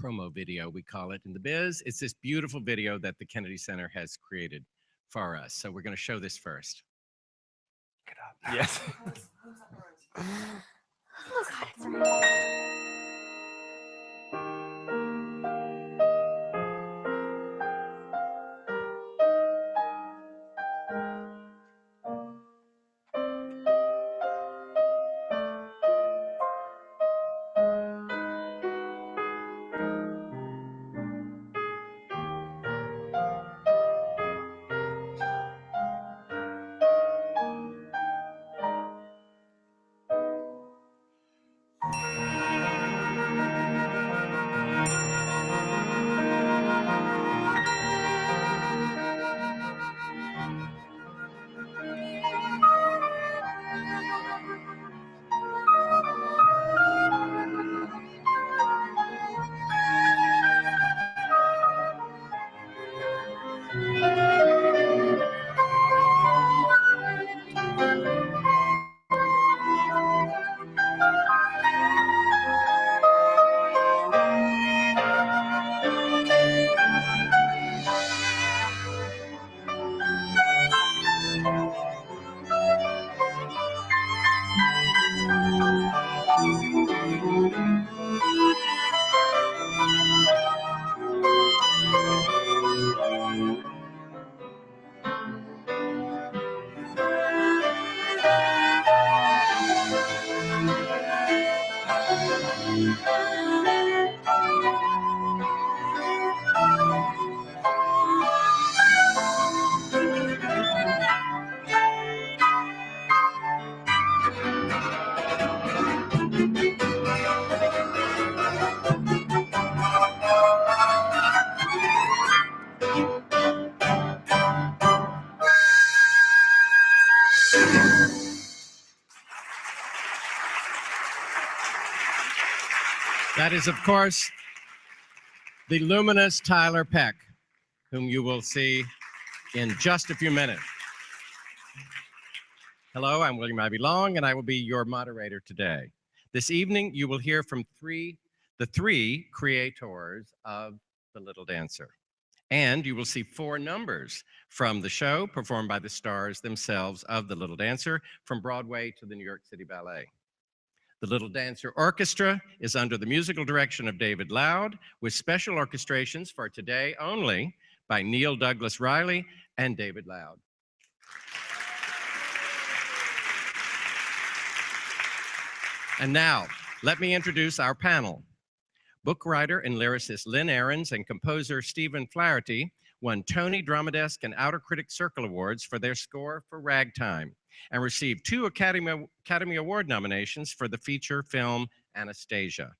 promo video, we call it in the biz. It's this beautiful video that the Kennedy Center has created for us. So we're going to show this first. Get up. Yes. That is, of course, the luminous Tiler Peck, whom you will see in just a few minutes. Hello, I'm William Ivey Long, and I will be your moderator today. This evening, you will hear from the three creators of The Little Dancer. And you will see 4 numbers from the show performed by the stars themselves of The Little Dancer, from Broadway to the New York City Ballet. The Little Dancer Orchestra is under the musical direction of David Loud, with special orchestrations for today only by Neil Douglas Riley and David Loud. And now, let me introduce our panel. Book writer and lyricist Lynn Ahrens and composer Stephen Flaherty won Tony, Drama Desk, and Outer Critics Circle Awards for their score for Ragtime, and received 2 Academy Award nominations for the feature film Anastasia.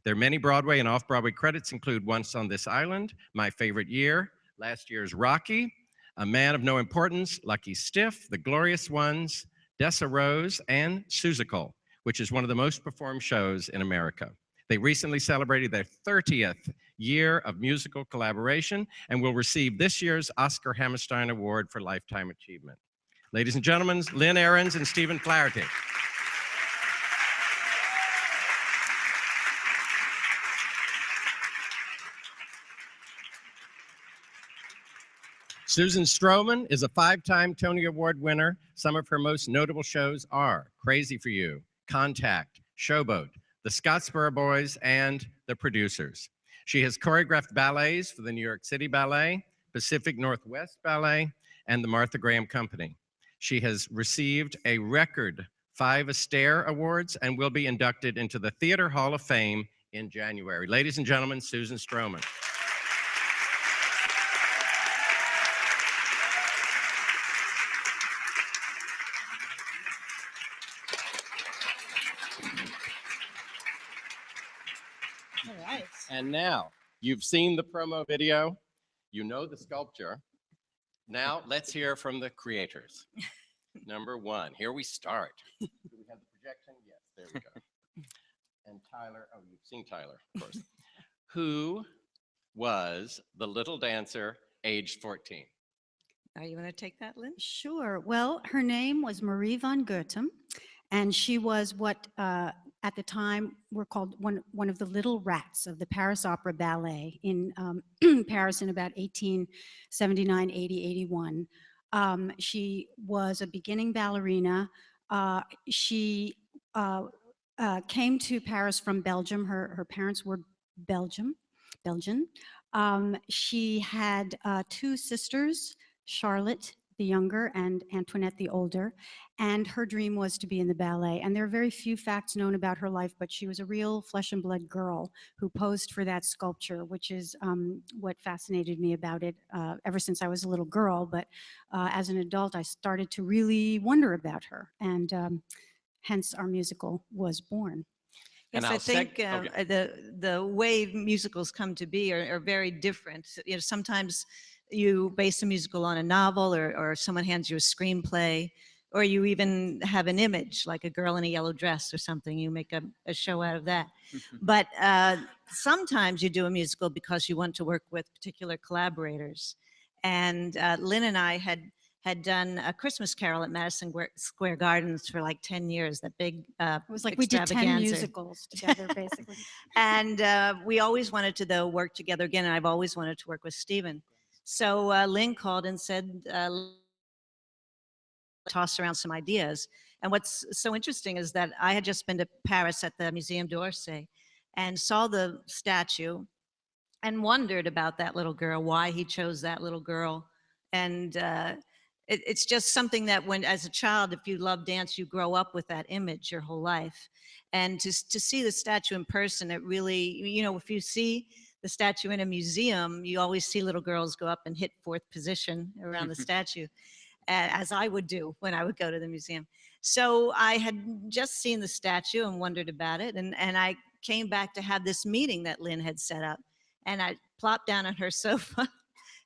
Their many Broadway and off-Broadway credits include Once on This Island, My Favorite Year, last year's Rocky, A Man of No Importance, Lucky Stiff, The Glorious Ones, Dessa Rose, and Seussical, which is one of the most performed shows in America. They recently celebrated their 30th year of musical collaboration and will receive this year's Oscar Hammerstein Award for Lifetime Achievement. Ladies and gentlemen, Lynn Ahrens and Stephen Flaherty. Susan Stroman is a 5-time Tony Award winner. Some of her most notable shows are Crazy for You, Contact, Showboat, The Scottsboro Boys, and The Producers. She has choreographed ballets for the New York City Ballet, Pacific Northwest Ballet, and the Martha Graham Company. She has received a record 5 Astaire Awards and will be inducted into the Theater Hall of Fame in January. Ladies and gentlemen, Susan Stroman. All right. And now, you've seen the promo video, you know the sculpture. Now, let's hear from the creators. Number 1, here we start. Do we have the projection? Yes, there we go. And Tyler, oh, you've seen Tyler, of course. Who was the little dancer aged 14? You want to take that, Lynn? Sure. Well, her name was Marie Van Goethem, and she was what at the time were called one of the little rats of the Paris Opera Ballet in Paris in about 1879, 80, 81. She was a beginning ballerina. She came to Paris from Belgium. Her parents were Belgian. She had two sisters, Charlotte the younger and Antoinette the older, and her dream was to be in the ballet. And there are very few facts known about her life, but she was a real flesh and blood girl who posed for that sculpture, which is what fascinated me about it ever since I was a little girl. But as an adult, I started to really wonder about her, and hence our musical was born. And Yes, I think the way musicals come to be are very different. You know, sometimes you base a musical on a novel, or someone hands you a screenplay, or you even have an image, like a girl in a yellow dress or something. You make a show out of that. But sometimes you do a musical because you want to work with particular collaborators. And Lynn and I had done A Christmas Carol at Madison Square Gardens for like 10 years, that big It was like we did 10 musicals together, basically. And we always wanted to, though, work together again, and I've always wanted to work with Stephen. So Lynn called and said, toss around some ideas. And what's so interesting is that I had just been to Paris at the Muséum d'Orsay and saw the statue and wondered about that little girl, why he chose that little girl. And it's just something that when, as a child, if you love dance, you grow up with that image your whole life. And to see the statue in person, it really, you know, if you see the statue in a museum, you always see little girls go up and hit fourth position around the statue, as I would do when I would go to the museum. So I had just seen the statue and wondered about it. And I came back to have this meeting that Lynn had set up. And I plopped down on her sofa.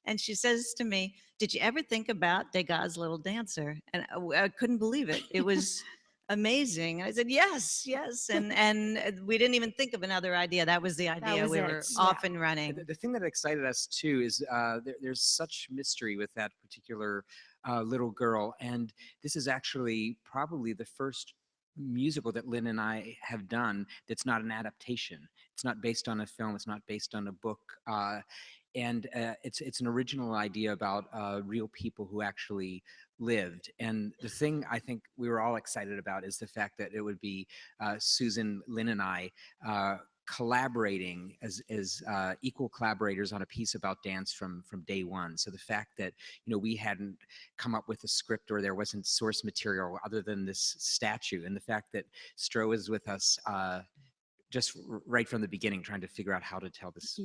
And she says to me, "Did you ever think about Degas' Little Dancer?" And I couldn't believe it. It was amazing. I said, yes, yes. And we didn't even think of another idea. That was the idea. was We it. were Yeah. off and running. The thing that excited us too is there's such mystery with that particular little girl. And this is actually probably the first musical that Lynn and I have done that's not an adaptation. It's not based on a film. It's not based on a book. And it's an original idea about real people who actually lived. And the thing I think we were all excited about is the fact that it would be Susan, Lynn, and I collaborating as equal collaborators on a piece about dance from day one. So the fact that, you know, we hadn't come up with a script or there wasn't source material other than this statue, and the fact that Stro is with us just right from the beginning, trying to figure out how to tell this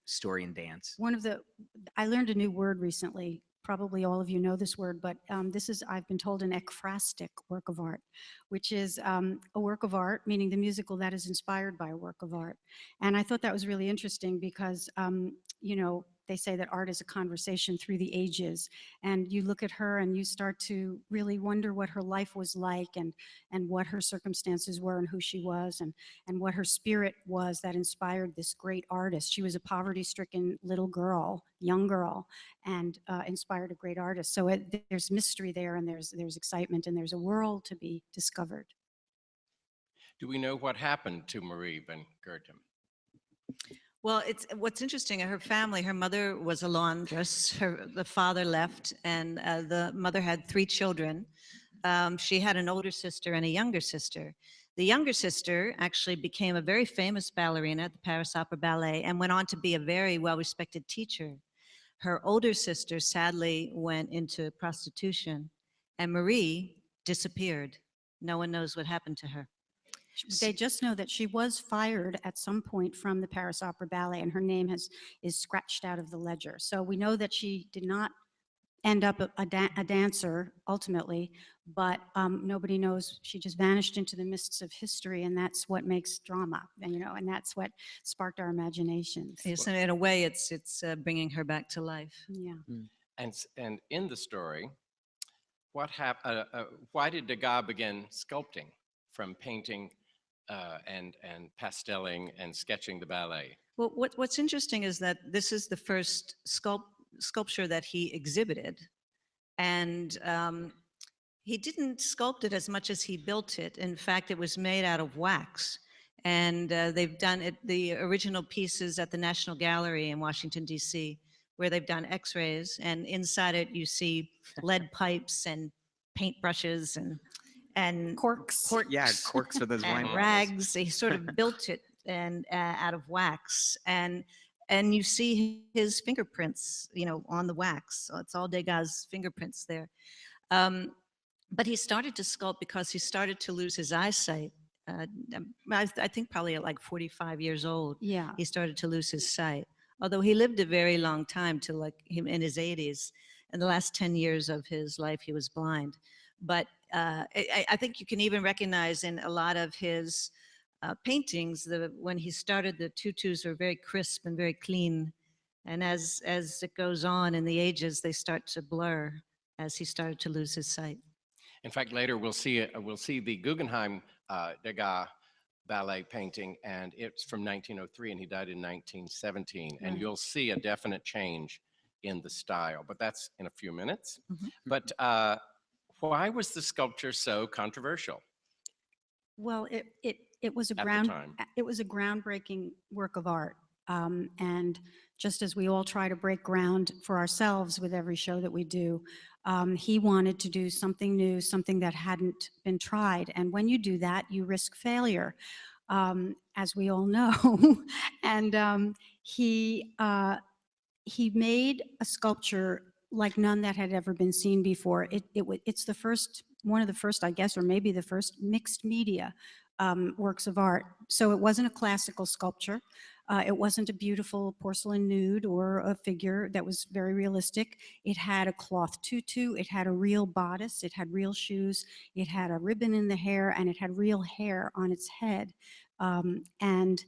story in dance. I learned a new word recently. Probably all of you know this word, but this is, I've been told, an ekphrastic work of art, which is a work of art, meaning the musical that is inspired by a work of art. And I thought that was really interesting because, you know, they say that art is a conversation through the ages. And you look at her and you start to really wonder what her life was like, and what her circumstances were, and who she was, and what her spirit was that inspired this great artist. She was a poverty-stricken little girl, young girl, and inspired a great artist. So there's mystery there, and there's excitement, and there's a world to be discovered. Do we know what happened to Marie Van Goethem? Well, what's interesting. Her family, her mother was a laundress. The father left, and the mother had 3 children. She had an older sister and a younger sister. The younger sister actually became a very famous ballerina at the Paris Opera Ballet and went on to be a very well-respected teacher. Her older sister sadly went into prostitution, and Marie disappeared. No one knows what happened to her. They just know that she was fired at some point from the Paris Opera Ballet, and her name is scratched out of the ledger. So we know that she did not end up a dancer ultimately, but nobody knows. She just vanished into the mists of history, and that's what makes drama, and, you know, and that's what sparked our imaginations. Yes, and in a way, it's bringing her back to life. Yeah. And in the story, what happened? Why did Degas begin sculpting from painting and pastelling and sketching the ballet? Well, what's interesting is that this is the first sculpture that he exhibited, and He didn't sculpt it as much as he built it. In fact, it was made out of wax. And they've done it, the original pieces at the National Gallery in Washington, D.C., where they've done x-rays. And inside it, you see lead pipes and paintbrushes and Corks. Yeah, corks for those wine and bottles. rags. He sort of built it and out of wax. And you see his fingerprints, you know, on the wax. So it's all Degas' fingerprints there. But he started to sculpt because he started to lose his eyesight. I think probably at like 45 years old, Yeah. he started to lose his sight. Although he lived a very long time, to like him in his 80s. In the last 10 years of his life, he was blind. But I think you can even recognize in a lot of his paintings, when he started, the tutus are very crisp and very clean. And as it goes on in the ages, they start to blur as he started to lose his sight. In fact, later we'll see the Guggenheim Degas ballet painting, and it's from 1903, and he died in 1917. And you'll see a definite change in the style, but that's in a few minutes. Mhm. But why was the sculpture so controversial Well, it was a at the time? it was a groundbreaking work of art. And just as we all try to break ground for ourselves with every show that we do, he wanted to do something new, something that hadn't been tried. And when you do that, you risk failure, as we all know. And he made a sculpture like none that had ever been seen before. It's the first, one of the first, I guess, or maybe the first mixed media works of art. So it wasn't a classical sculpture. It wasn't a beautiful porcelain nude or a figure that was very realistic. It had a cloth tutu. It had a real bodice. It had real shoes. It had a ribbon in the hair, and it had real hair on its head. And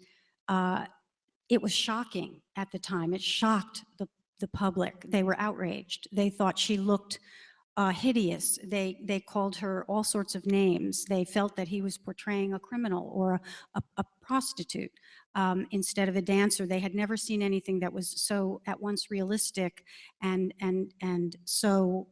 it was shocking at the time. It shocked the public. They were outraged. They thought she looked hideous. They called her all sorts of names. They felt that he was portraying a criminal or a prostitute instead of a dancer. They had never seen anything that was so at once realistic and so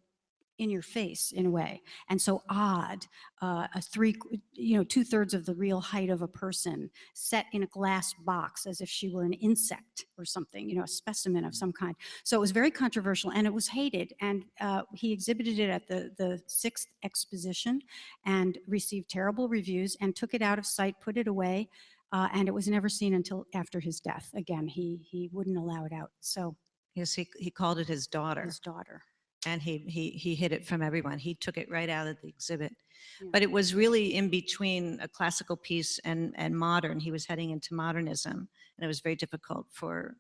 in your face in a way, and so odd. Two-thirds of the real height of a person set in a glass box as if she were an insect or something, a specimen of some kind. So it was very controversial, and it was hated. And he exhibited it at the 6th exposition and received terrible reviews and took it out of sight, put it away, and it was never seen until after his death. Again, he wouldn't allow it out. So Yes, he called it his daughter. his daughter. And he hid it from everyone. He took it right out of the exhibit. Yeah. But it was really in between a classical piece and modern. He was heading into modernism, and it was very difficult for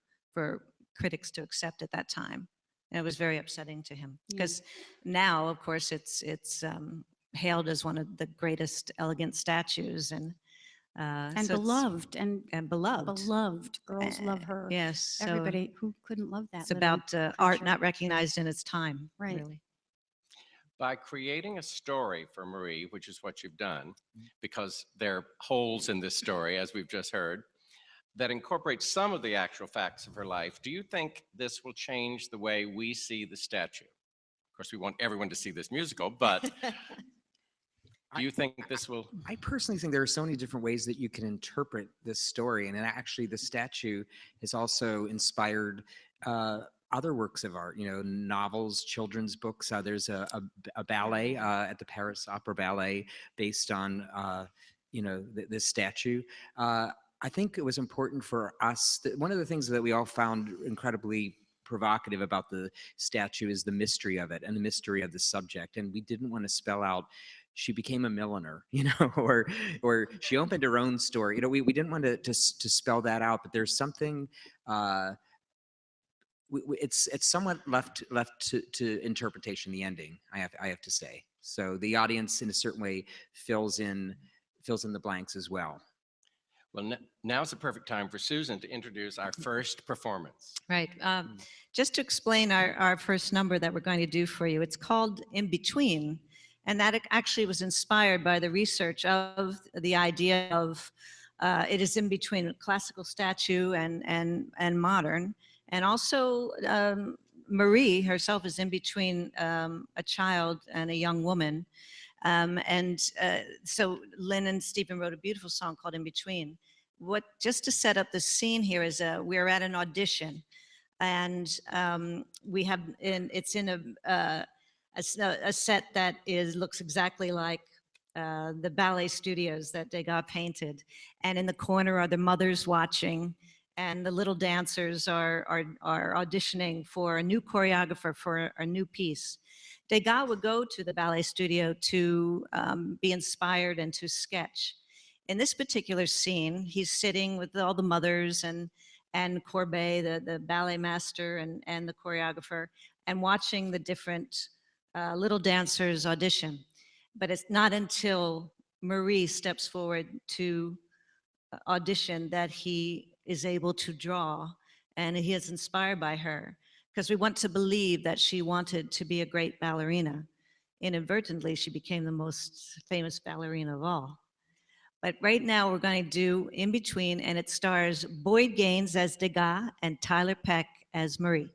critics to accept at that time. And it was very upsetting to him, because now, of course, it's hailed as one of the greatest elegant statues, and so beloved and beloved. beloved. Girls love her. Yes, so Everybody who couldn't love that. it's little about art creature. not recognized in its time. Right. Really. By creating a story for Marie, which is what you've done, because there are holes in this story, as we've just heard, that incorporates some of the actual facts of her life, do you think this will change the way we see the statue? Of course, we want everyone to see this musical, but do you think this will? I personally think there are so many different ways that you can interpret this story. And actually, the statue has also inspired other works of art, novels, children's books. There's a ballet at the Paris Opera Ballet based on, this statue. I think it was important for us. One of the things that we all found incredibly provocative about the statue is the mystery of it and the mystery of the subject. And we didn't want to spell out she became a milliner, or she opened her own store. We didn't want to spell that out, but there's something. It's somewhat left to interpretation. The ending, I have to say. So the audience, in a certain way, fills in the blanks as well. Well, now's the perfect time for Susan to introduce our first performance. Right. Just to explain our first number that we're going to do for you, it's called In Between. And that actually was inspired by the research of the idea of it is in between a classical statue and modern, and also Marie herself is in between a child and a young woman. So Lynn and Stephen wrote a beautiful song called In Between. Just to set up the scene here is we're at an audition, and it's in a set that looks exactly like the ballet studios that Degas painted. And in the corner are the mothers watching, and the little dancers are auditioning for a new choreographer for a new piece. Degas would go to the ballet studio to be inspired and to sketch. In this particular scene, he's sitting with all the mothers and Courbet, the ballet master, and the choreographer, and watching the different little dancers audition. But it's not until Marie steps forward to audition that he is able to draw, and he is inspired by her, because we want to believe that she wanted to be a great ballerina. Inadvertently, she became the most famous ballerina of all. But right now we're going to do In Between, and it stars Boyd Gaines as Degas and Tiler Peck as Marie.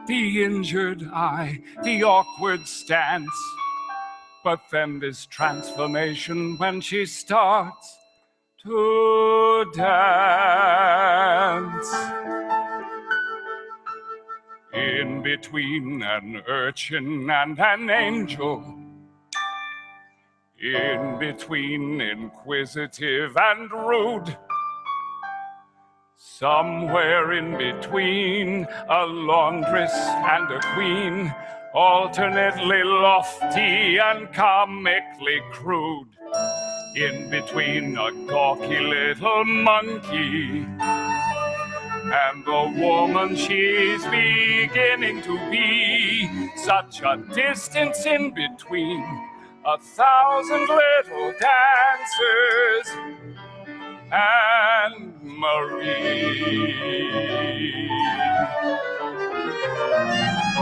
The injured eye, the awkward stance, but then this transformation when she starts to dance. In between an urchin and an angel, in between inquisitive and rude, somewhere in between a laundress and a queen, alternately lofty and comically crude. In between a gawky little monkey and the woman she's beginning to be. Such a distance in between 1,000 little dancers and Marie.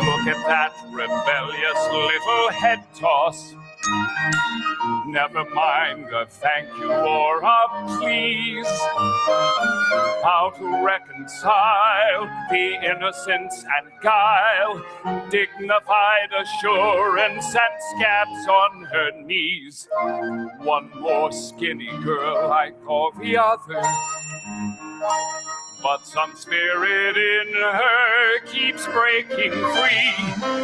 Look at that rebellious little head toss. Never mind a thank you or a please. How to reconcile the innocence and guile, dignified assurance and scabs on her knees. One more skinny girl like all the others, but some spirit in her keeps breaking free.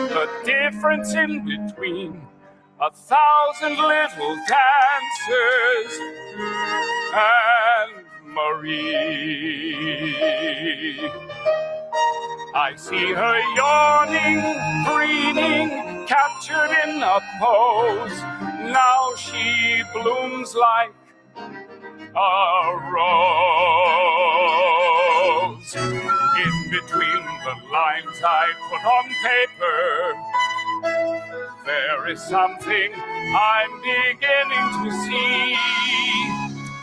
The difference in between 1,000 little dancers and Marie. I see her yawning, preening, captured in a pose. Now she blooms like a rose. In between the lines I put on paper, there is something I'm beginning to see.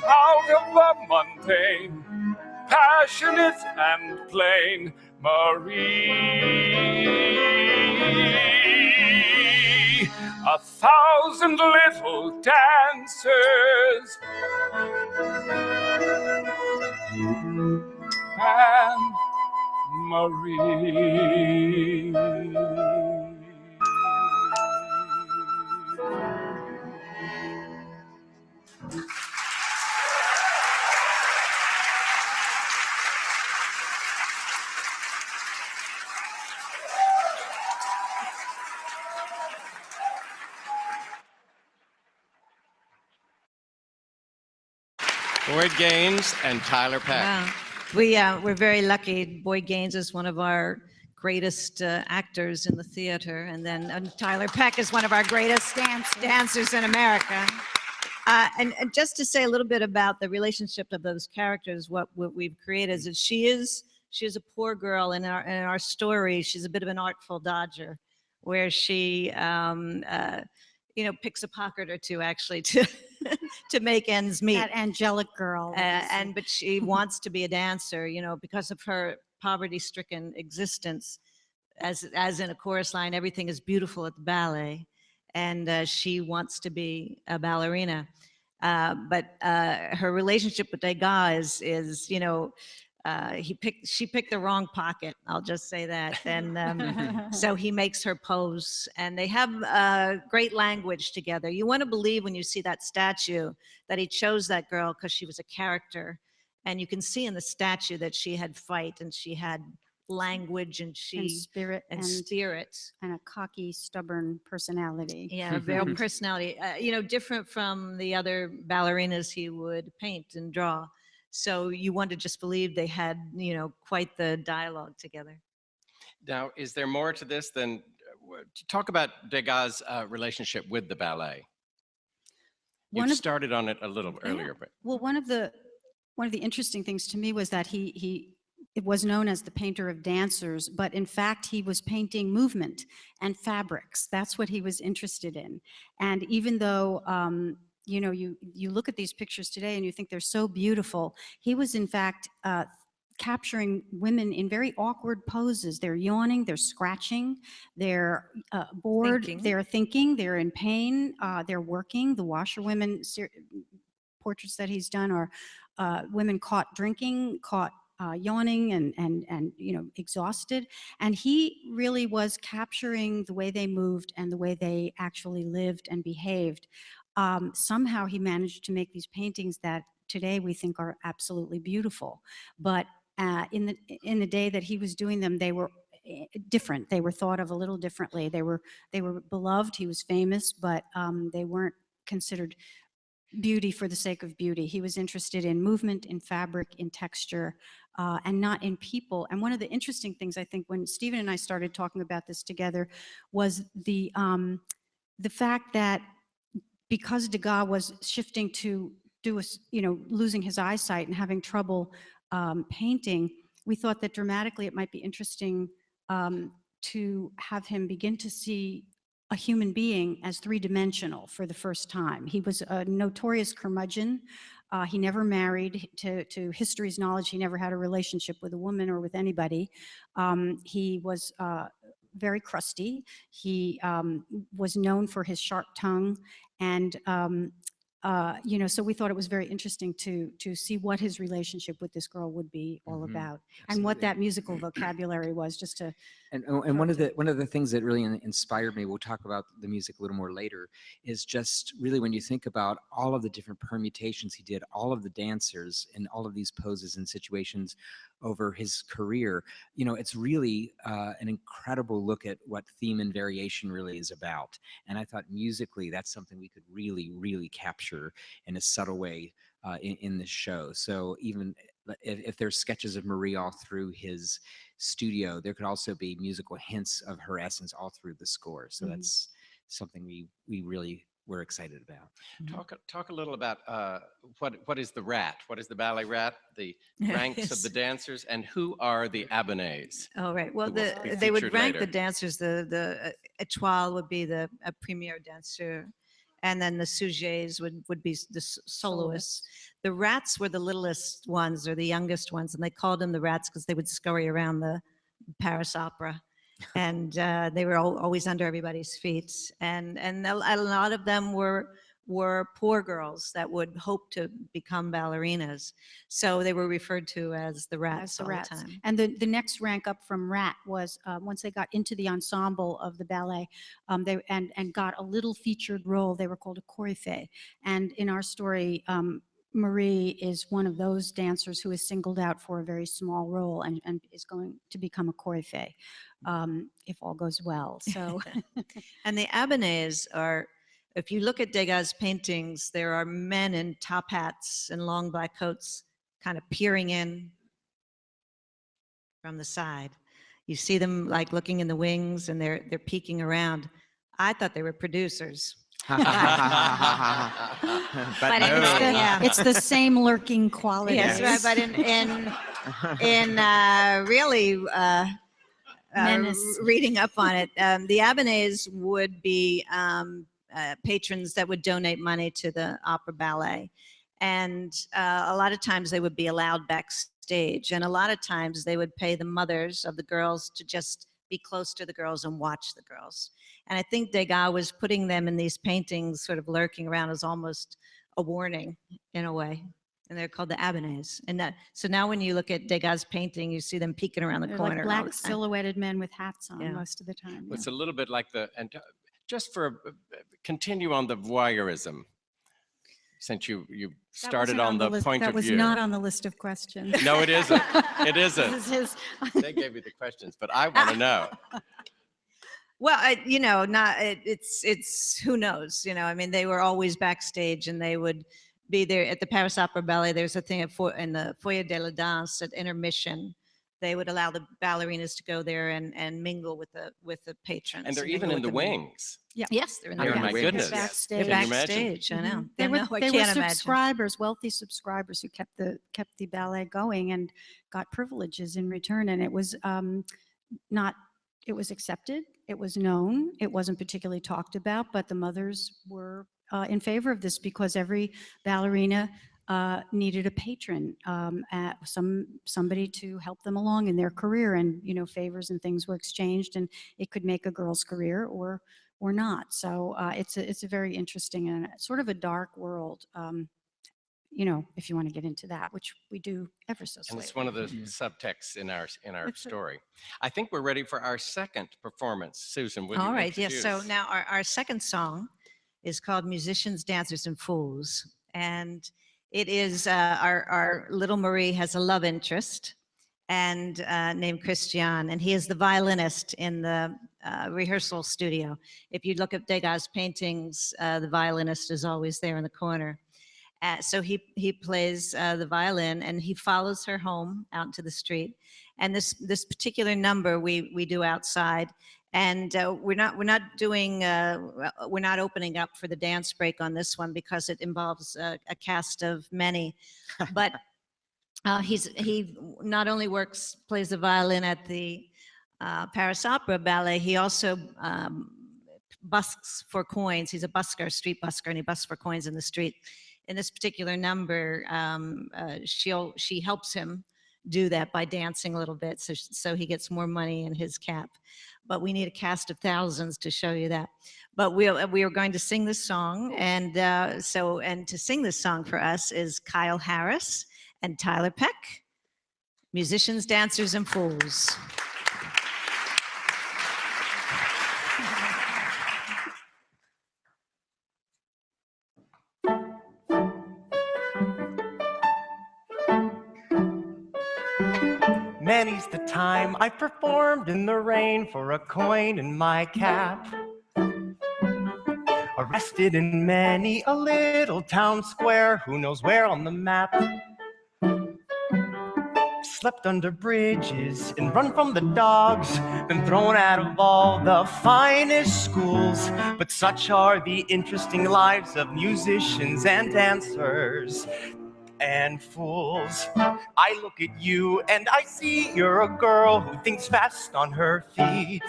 Out of the mundane, passionate and plain, Marie. 1,000 little dancers and Marie. Boyd Gaines and Tiler Peck. Wow. We're very lucky. Boyd Gaines is one of our greatest actors in the theater, and then Tiler Peck is one of our greatest dancers in America. And just to say a little bit about the relationship of those characters, what we've created is that she is a poor girl in our story. She's a bit of an artful dodger, where she picks a pocket or two actually to to make ends meet. That angelic girl. But she wants to be a dancer, because of her poverty-stricken existence. As in a chorus line, everything is beautiful at the ballet, and she wants to be a ballerina. But her relationship with Degas is she picked the wrong pocket. I'll just say that. And so he makes her pose, and they have great language together. You want to believe when you see that statue that he chose that girl because she was a character, and you can see in the statue that she had fight and she had language and spirit and spirit and a cocky, stubborn personality. Yeah, a real personality. Different from the other ballerinas he would paint and draw. So you want to just believe they had, quite the dialogue together. Now, is there more to this than talk about Degas' relationship with the ballet? You started on it a little earlier, but one of the interesting things to me was that it was known as the painter of dancers, but in fact he was painting movement and fabrics. That's what he was interested in. And even though you look at these pictures today and you think they're so beautiful, he was in fact capturing women in very awkward poses. They're yawning, they're scratching, they're bored, they're thinking, they're in pain, they're working. The washerwomen portraits that he's done are women caught drinking, caught yawning and exhausted. And he really was capturing the way they moved and the way they actually lived and behaved. Somehow he managed to make these paintings that today we think are absolutely beautiful. But in the day that he was doing them, they were different. They were thought of a little differently. They were beloved. He was famous, but they weren't considered beauty for the sake of beauty. He was interested in movement, in fabric, in texture, and not in people. And one of the interesting things, I think, when Stephen and I started talking about this together was the fact that because Degas was shifting to losing his eyesight and having trouble painting, we thought that dramatically it might be interesting to have him begin to see a human being as three-dimensional for the first time. He was a notorious curmudgeon. He never married. To history's knowledge, he never had a relationship with a woman or with anybody. He was very crusty. He was known for his sharp tongue, and so we thought it was very interesting to see what his relationship with this girl would be all about, and what that musical vocabulary was. Just to and one of the things that really inspired me, we'll talk about the music a little more later, is just really when you think about all of the different permutations he did, all of the dancers in all of these poses and situations over his career, it's really an incredible look at what theme and variation really is about. And I thought musically, that's something we could really, really capture in a subtle way in this show. So even if there's sketches of Marie all through his studio, there could also be musical hints of her essence all through the score. So that's something we really were excited about. Talk a little about what is the rat? What is the ballet rat? The ranks of the dancers, and who are the abonnés? Oh, right. Well, they would rank the dancers. The étoile would be a premier dancer, and then the sujets would be the soloists. The rats were the littlest ones or the youngest ones, and they called them the rats because they would scurry around the Paris Opera. And they were always under everybody's feet, and a lot of them were poor girls that would hope to become ballerinas, so they were referred to as the rats all the time. And the next rank up from rat was once they got into the ensemble of the ballet, and got a little featured role, they were called a coryphée. And in our story, Marie is one of those dancers who is singled out for a very small role and is going to become a coryphée if all goes well. So, and the abonnés are, if you look at Degas' paintings, there are men in top hats and long black coats kind of peering in from the side. You see them like looking in the wings and they're peeking around. I thought they were producers. But But no. yeah. It's the same lurking quality. Yes, right. But in really Menace. reading up on it, the abonnés would be patrons that would donate money to the opera ballet, and a lot of times they would be allowed backstage, and a lot of times they would pay the mothers of the girls to just be close to the girls and watch the girls. And I think Degas was putting them in these paintings, sort of lurking around, as almost a warning in a way. And they're called the abonnés. And so now when you look at Degas' painting, you see them peeking around the They're corner. like all the black time. silhouetted men with hats on Yeah. most of the time. It's a little bit like just for continue on the voyeurism, since you started on the point of That was view. not on the list of questions. No, it isn't. It This isn't. is his. They gave you the questions, but I want to know. Well, it's who knows, I mean, they were always backstage and they would be there at the Paris Opera Ballet. There's a thing in the Foyer de la Danse at intermission. They would allow the ballerinas to go there and mingle with the patrons. And they're even in the wings. Yes, they're in the Oh, Oh, wings. my wings. goodness. Backstage. They're Can you imagine? backstage, I know. Mhm. They were, I they were can't imagine. subscribers, wealthy subscribers who kept the ballet going and got privileges in return. And it was it was accepted, it was known, it wasn't particularly talked about, but the mothers were in favor of this because every ballerina needed a patron, somebody to help them along in their career, and favors and things were exchanged, and it could make a girl's career or not. So it's a very interesting and sort of a dark world. If you want to get into that, which we do ever so And slightly. it's one of the subtexts in our story. I think we're ready for our second performance. Susan, would you All right, yes. So introduce? now our second song is called Musicians, Dancers, and Fools. And it is our little Marie has a love interest and named Christian, and he is the violinist in the rehearsal studio. If you look at Degas' paintings, the violinist is always there in the corner. So he plays the violin, and he follows her home out into the street. And this particular number we do outside, and we're not opening up for the dance break on this one because it involves a cast of many. But he not only plays the violin at the Paris Opera Ballet, he also busks for coins. He's a busker, street busker, and he busks for coins in the street. In this particular number, she helps him do that by dancing a little bit, so he gets more money in his cap. But we need a cast of thousands to show you that. But we are going to sing this song, and to sing this song for us is Kyle Harris and Tiler Peck, Musicians, Dancers, and Fools. Many's the time I performed in the rain for a coin in my cap. Arrested in many a little town square, who knows where on the map. Slept under bridges and run from the dogs, been thrown out of all the finest schools. But such are the interesting lives of musicians and dancers and fools. I look at you and I see you're a girl who thinks fast on her feet.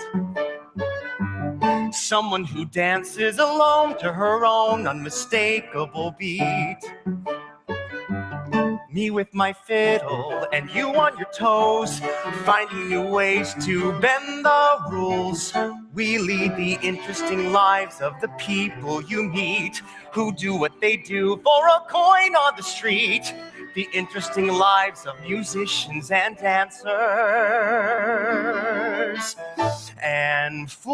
Someone who dances alone to her own unmistakable beat. Me with my fiddle and you on your toes, finding new ways to bend the rules. We lead the interesting lives of the people you meet, who do what they do for a coin on the street. The interesting lives of musicians and dancers and fools.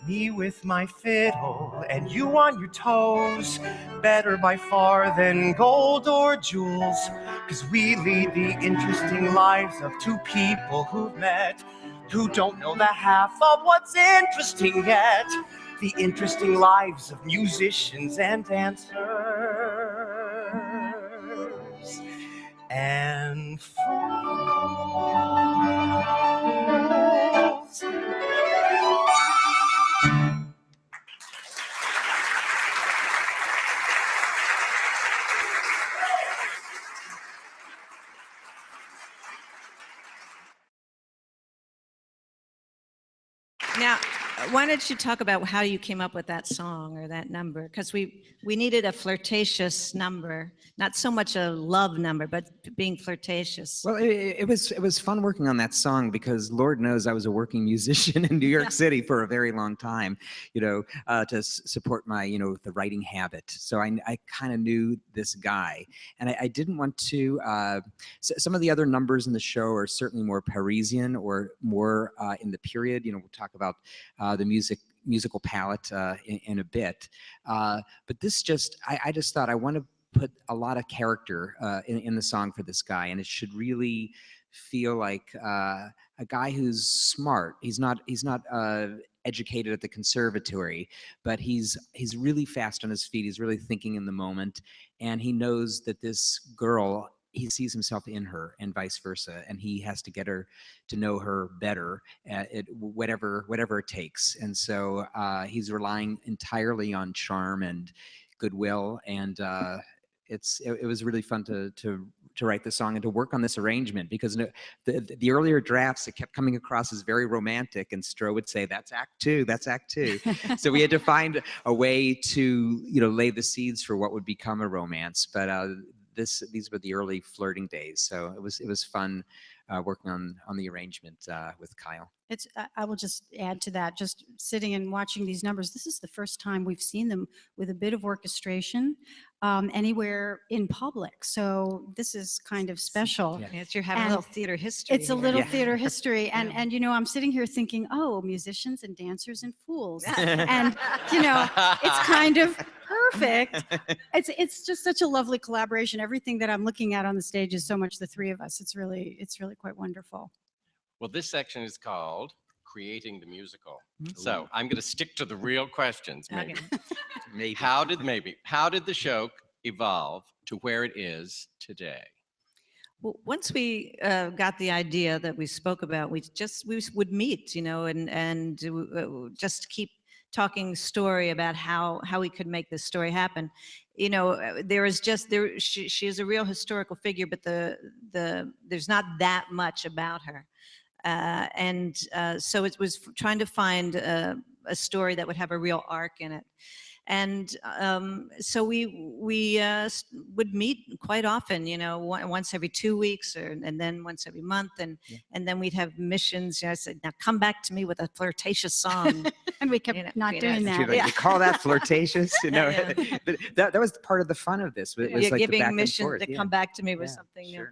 Me with my fiddle and you on your toes, better by far than gold or jewels, 'cause we lead the interesting lives of two people who've met, who don't know the half of what's interesting yet. The interesting lives of musicians and dancers and fools. Now, why don't you talk about how you came up with that song or that number? Because we needed a flirtatious number, not so much a love number, but being flirtatious. Well, it was fun working on that song because Lord knows I was a working musician in New York City for a very long time, you know, to support my, you know, the writing habit. So I kind of knew this guy, and I didn't want to. Some of the other numbers in the show are certainly more Parisian or more in the period. You know, we'll talk about the musical palette in a bit, but this I just thought I want to put a lot of character in the song for this guy, and it should really feel like a guy who's smart. He's not educated at the conservatory, but he's really fast on his feet. He's really thinking in the moment, and he knows that this girl, he sees himself in her and vice versa, and he has to get her to know her better, whatever it takes. And so he's relying entirely on charm and goodwill, and it was really fun to write the song and to work on this arrangement, because the earlier drafts, it kept coming across as very romantic, and Stroh would say, that's act two, that's act two. So we had to find a way to, you know, lay the seeds for what would become a romance. But these were the early flirting days, so it was fun working on the arrangement with Kyle. I will just add to that, just sitting and watching these numbers, this is the first time we've seen them with a bit of orchestration anywhere in public. So this is kind of special. Yeah, you're having a little theater history. It's a little theater history. And you know, I'm sitting here thinking, oh, musicians and dancers and fools. And, you know, it's kind of perfect. It's just such a lovely collaboration. Everything that I'm looking at on the stage is so much the three of us. It's really quite wonderful. Well, this section is called Creating the Musical. So I'm going to stick to the real questions, maybe. Maybe. How did the show evolve to where it is today? Well, once we got the idea that we spoke about, we would meet, you know, and just keep talking story about how we could make this story happen. You know, she is a real historical figure, but there's not that much about her. So it was trying to find a story that would have a real arc in it. And so we would meet quite often, you know, once every 2 weeks, and then once every month, and then we'd have missions. You know, I said, "Now come back to me with a flirtatious song," and we kept not doing that. Like, you call that flirtatious? You know, that was part of the fun of this. It was like giving missions to come back to me with something new.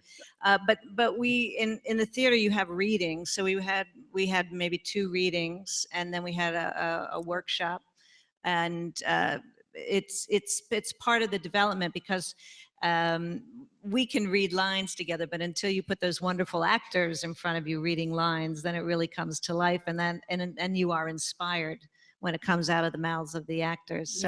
But we in the theater, you have readings, so we had maybe 2 readings, and then we had a workshop. And it's part of the development, because we can read lines together, but until you put those wonderful actors in front of you reading lines, then it really comes to life, and you are inspired when it comes out of the mouths of the actors.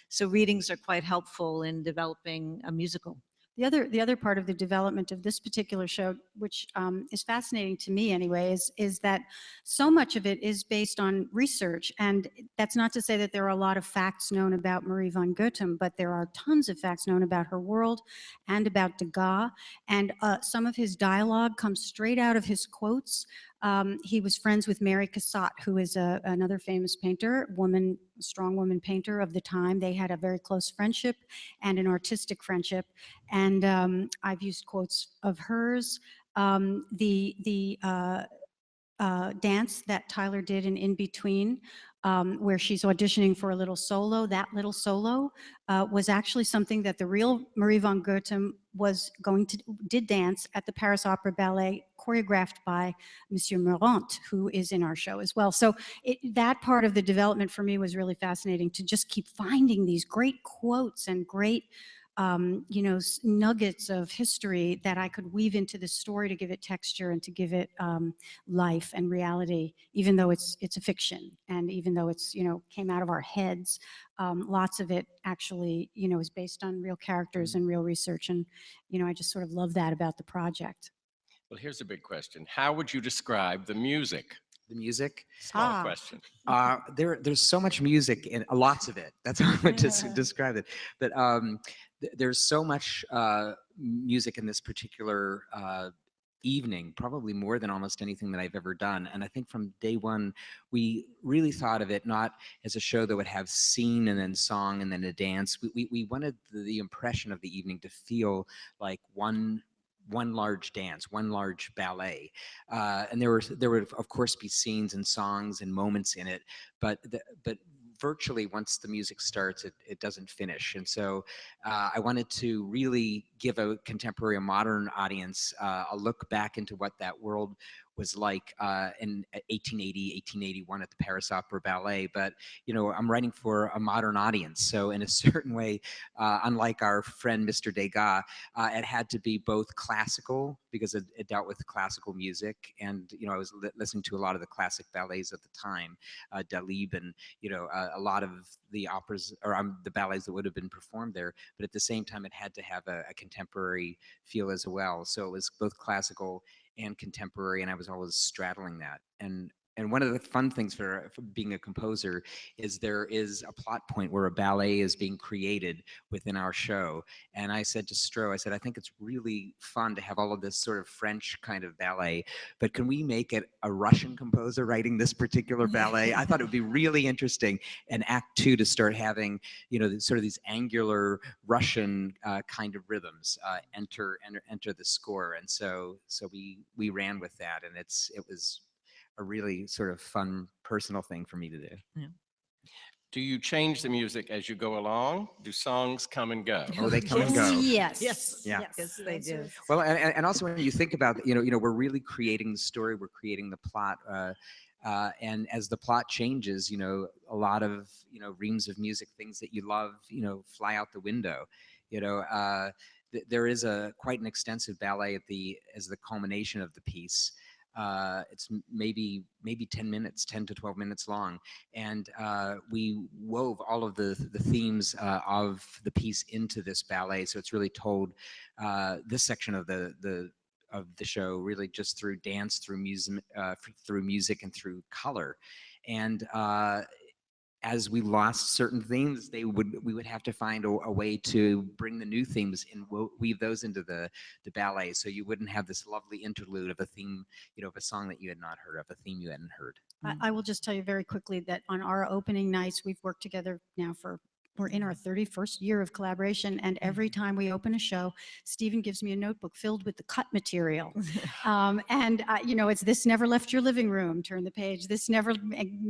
So readings are quite helpful in developing a musical. The other part of the development of this particular show, which is fascinating to me anyway, is that so much of it is based on research. And that's not to say that there are a lot of facts known about Marie Van Goethem, but there are tons of facts known about her world and about Degas. And some of his dialogue comes straight out of his quotes. He was friends with Mary Cassatt, who is another famous painter, strong woman painter of the time. They had a very close friendship and an artistic friendship. And I've used quotes of hers. The dance that Tyler did in Between, where she's auditioning for a little solo, that little solo was actually something that the real Marie Van Goethem did dance at the Paris Opera Ballet, choreographed by Monsieur Morant, who is in our show as well. So that part of the development for me was really fascinating, to just keep finding these great quotes and great nuggets of history that I could weave into the story to give it texture and to give it life and reality, even though it's a fiction, and even though it's came out of our heads. Lots of it actually is based on real characters and real research, and I just sort of love that about the project. Well, here's a big question. How would you describe the music? The music. Small question. There's so much music and lots of it. That's how I would describe it. But there's so much music in this particular evening, probably more than almost anything that I've ever done. And I think from day one, we really thought of it not as a show that would have scene and then song and then a dance. We wanted the impression of the evening to feel like one large dance, one large ballet, and there would of course be scenes and songs and moments in it, but virtually once the music starts, it doesn't finish. And so I wanted to really give a contemporary, a modern audience a look back into what that world was like in 1880, 1881 at the Paris Opera Ballet. But, I'm writing for a modern audience. So in a certain way, unlike our friend, Mr. Degas, it had to be both classical because it dealt with classical music. And, I was listening to a lot of the classic ballets at the time, Dalib and, a lot of the operas or the ballets that would have been performed there. But at the same time, it had to have a contemporary feel as well. So it was both classical and contemporary, and I was always straddling that. And one of the fun things for being a composer is there is a plot point where a ballet is being created within our show. And I said to Stroh, I think it's really fun to have all of this sort of French kind of ballet, but can we make it a Russian composer writing this particular ballet? I thought it would be really interesting in Act 2 to start having, sort of these angular Russian kind of rhythms enter the score. And so we ran with that, and it was a really sort of fun personal thing for me to do. Yeah. Do you change the music as you go along? Do songs come and go? Oh, they come and go. Yes. Yeah. Yes, they do. Well, and also when you think about, we're really creating the story, we're creating the plot, and as the plot changes, a lot of, reams of music, things that you love, fly out the window. There is quite an extensive ballet as the culmination of the piece. It's maybe 10 to 12 minutes long, and we wove all of the themes of the piece into this ballet. So it's really told this section of the show really just through dance, through music, and through color. And as we lost certain themes, we would have to find a way to bring the new themes and weave those into the ballet, so you wouldn't have this lovely interlude of a theme, of a song that you had not heard, of a theme you hadn't heard. I will just tell you very quickly that on our opening nights, we've worked together now we're in our 31st year of collaboration, and every time we open a show, Stephen gives me a notebook filled with the cut material. It's "This never left your living room, turn the page. This never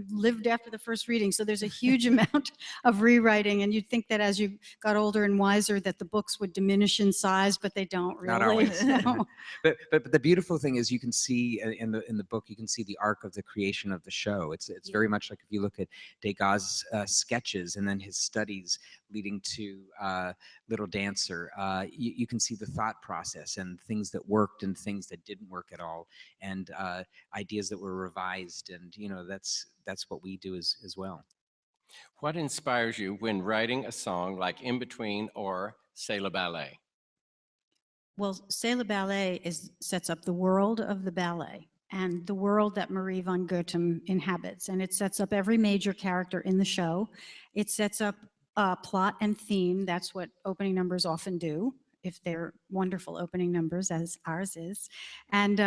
lived after the first reading." So there's a huge amount of rewriting, and you'd think that as you got older and wiser that the books would diminish in size, but they don't really. Not always. No. But the beautiful thing is you can see in the book, you can see the arc of the creation of the show. It's very much like if you look at Degas' sketches and then his studies leading to Little Dancer, you can see the thought process and things that worked and things that didn't work at all, and ideas that were revised, and that's what we do as well. What inspires you when writing a song like In Between or C'est le Ballet? Well, C'est le Ballet sets up the world of the ballet and the world that Marie Van Goethem inhabits, and it sets up every major character in the show. It sets up plot and theme. That's what opening numbers often do, if they're wonderful opening numbers, as ours is. And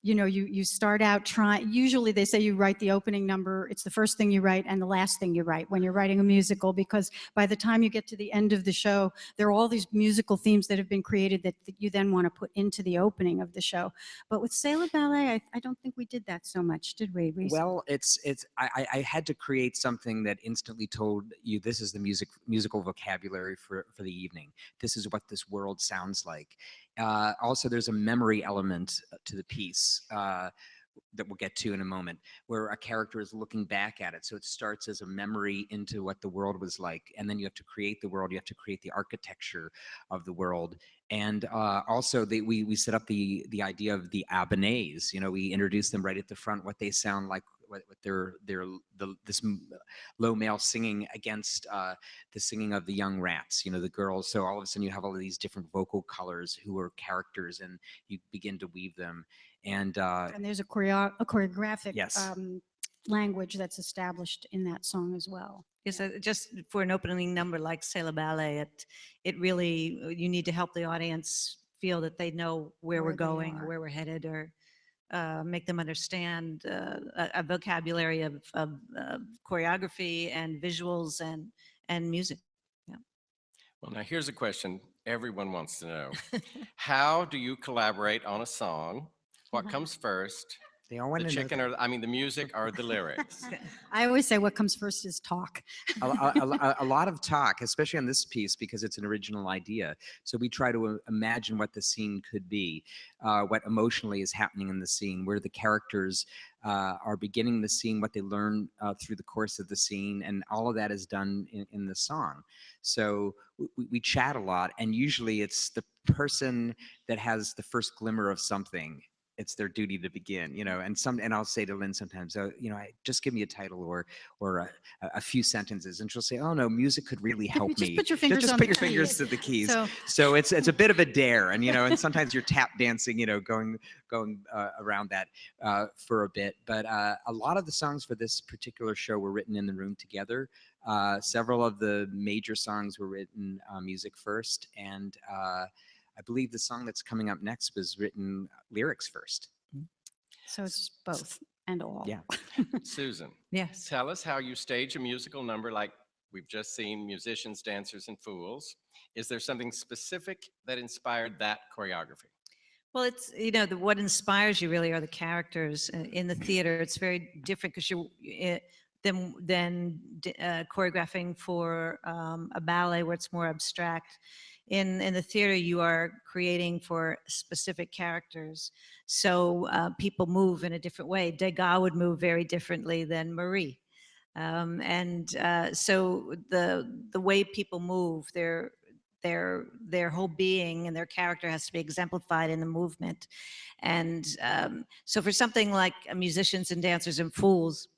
you start out trying. Usually they say you write the opening number. It's the first thing you write and the last thing you write when you're writing a musical, because by the time you get to the end of the show, there are all these musical themes that have been created that you then want to put into the opening of the show. But with C'est le Ballet, I don't think we did that so much, did we? Well, I had to create something that instantly told you this is the musical vocabulary for the evening. This is what this world sounds like. Also, there's a memory element to the piece. that we'll get to in a moment, where a character is looking back at it. So it starts as a memory into what the world was like, and then you have to create the world, you have to create the architecture of the world. And also we set up the idea of the abonnés. You know, we introduce them right at the front, what they sound like, what this low male singing against the singing of the young rats, you know, the girls. So all of a sudden you have all of these different vocal colors who are characters, and you begin to weave them. And there's a choreographic yes. Language that's established in that song as well. Yes, just for an opening number like C'est la Ballet, it really, you need to help the audience feel that they know where we're Where they going, or are. where we're headed, or make them understand a vocabulary of choreography and visuals and music. Yeah. Well, now here's a question everyone wants to know. How do you collaborate on a song? What comes first? They all want The to know chicken that. or, I mean, the music or the lyrics? I always say what comes first is talk. A lot of talk, especially on this piece, because it's an original idea. So we try to imagine what the scene could be, what emotionally is happening in the scene, where the characters are beginning the scene, what they learn through the course of the scene, and all of that is done in the song. So we chat a lot, and usually it's the person that has the first glimmer of something. It's their duty to begin, you know, and I'll say to Lynn sometimes, you know, just give me a title or a few sentences, and she'll say, oh no, music could really help me. Just put your fingers just on put the your fingers keys. to the keys. So it's a bit of a dare, and you know, and sometimes you're tap dancing, you know, going around that for a bit. But a lot of the songs for this particular show were written in the room together. Several of the major songs were written music first, and I believe the song that's coming up next was written lyrics first. So it's both and all. Yeah. Susan, Yes. tell us how you stage a musical number like we've just seen, Musicians, Dancers, and Fools. Is there something specific that inspired that choreography? Well, it's, you know, what inspires you really are the characters in the theater. It's very different because than choreographing for a ballet where it's more abstract. In the theater, you are creating for specific characters. So people move in a different way. Degas would move very differently than Marie. So the way people move, their whole being and their character has to be exemplified in the movement. And so for something like Musicians and Dancers and Fools,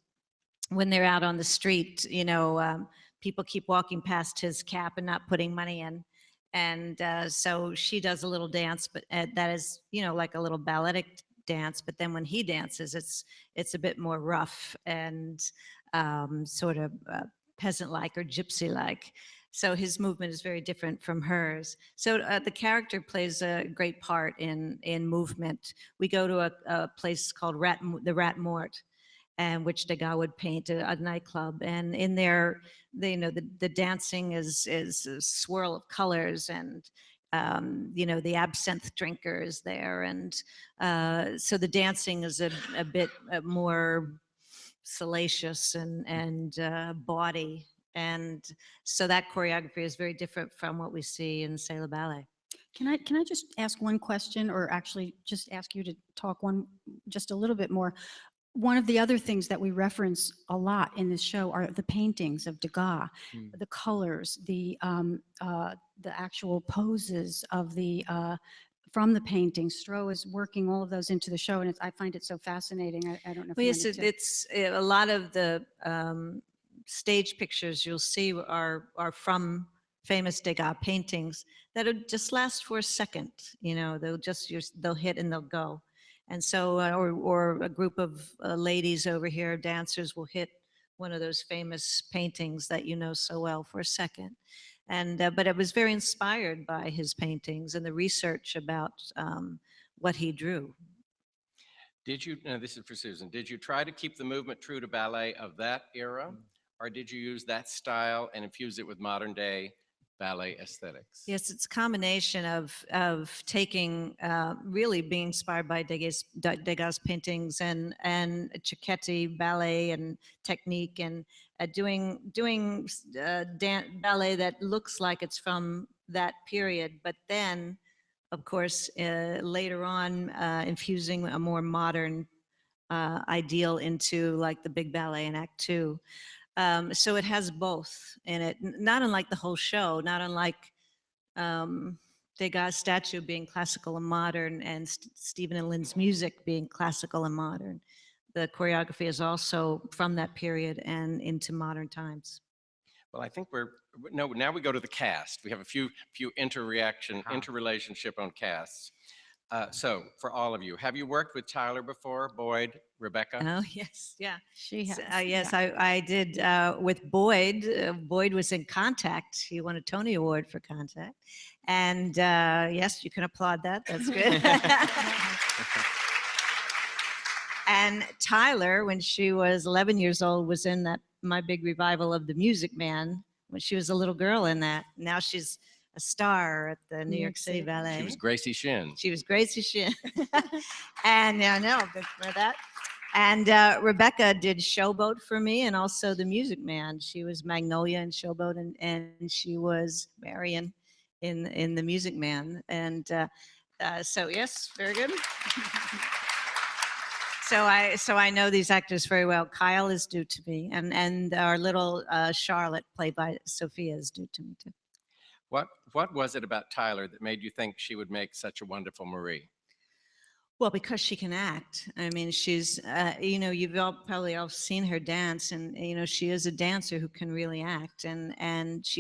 when they're out on the street, you know, people keep walking past his cap and not putting money in. And so she does a little dance, but that is, you know, like a little balletic dance. But then when he dances, it's a bit more rough and sort of peasant-like or gypsy-like. So his movement is very different from hers. So the character plays a great part in movement. We go to a place called the Rat Mort, and which Degas would paint a nightclub. And in there, you know, the dancing is a swirl of colors, and you know, the absinthe drinker is there, and so the dancing is a bit more salacious and bawdy. And so that choreography is very different from what we see in C'est la Ballet. Can I just ask one question, or actually just ask you to talk just a little bit more? One of the other things that we reference a lot in this show are the paintings of Degas, the colors, the actual poses of from the painting. Stroh is working all of those into the show, and I find it so fascinating. I don't know if Well, you yes, wanted to. it's a lot of the stage pictures you'll see are from famous Degas paintings that just last for a second. You know, they'll hit and they'll go. And so, or a group of ladies over here, dancers, will hit one of those famous paintings that you know so well for a second. And but it was very inspired by his paintings and the research about what he drew. Did you, now this is for Susan, did you try to keep the movement true to ballet of that era, or did you use that style and infuse it with modern day ballet aesthetics? Yes, it's a combination of taking, really being inspired by Degas paintings and Cecchetti ballet and technique, and doing ballet that looks like it's from that period, but then, of course, later on, infusing a more modern ideal into like the big ballet in Act Two. So it has both in it, not unlike the whole show, not unlike Degas' statue being classical and modern, and Stephen and Lynn's music being classical and modern. The choreography is also from that period and into modern times. Well, I think now we go to the cast. We have a few interrelationship on casts. So for all of you, have you worked with Tyler before? Boyd, Rebecca? Oh, yes, yeah. She has. Yes, yeah. I did with Boyd. Boyd was in Contact. He won a Tony Award for Contact. And yes, you can applaud that. That's good. And Tyler, when she was 11 years old, was in my big revival of The Music Man, when she was a little girl in that. Now she's a star at the New York City Ballet. She was Gracie Shin. She was Gracie Shin. And no, for that. And Rebecca did Showboat for me, and also The Music Man. She was Magnolia in Showboat, and she was Marion in The Music Man. And so yes, very good. So I know these actors very well. Kyle is due to me, and our little Charlotte, played by Sophia, is due to me too. What was it about Tyler that made you think she would make such a wonderful Marie? Well, because she can act. I mean, she's, you've probably all seen her dance, and she is a dancer who can really act, and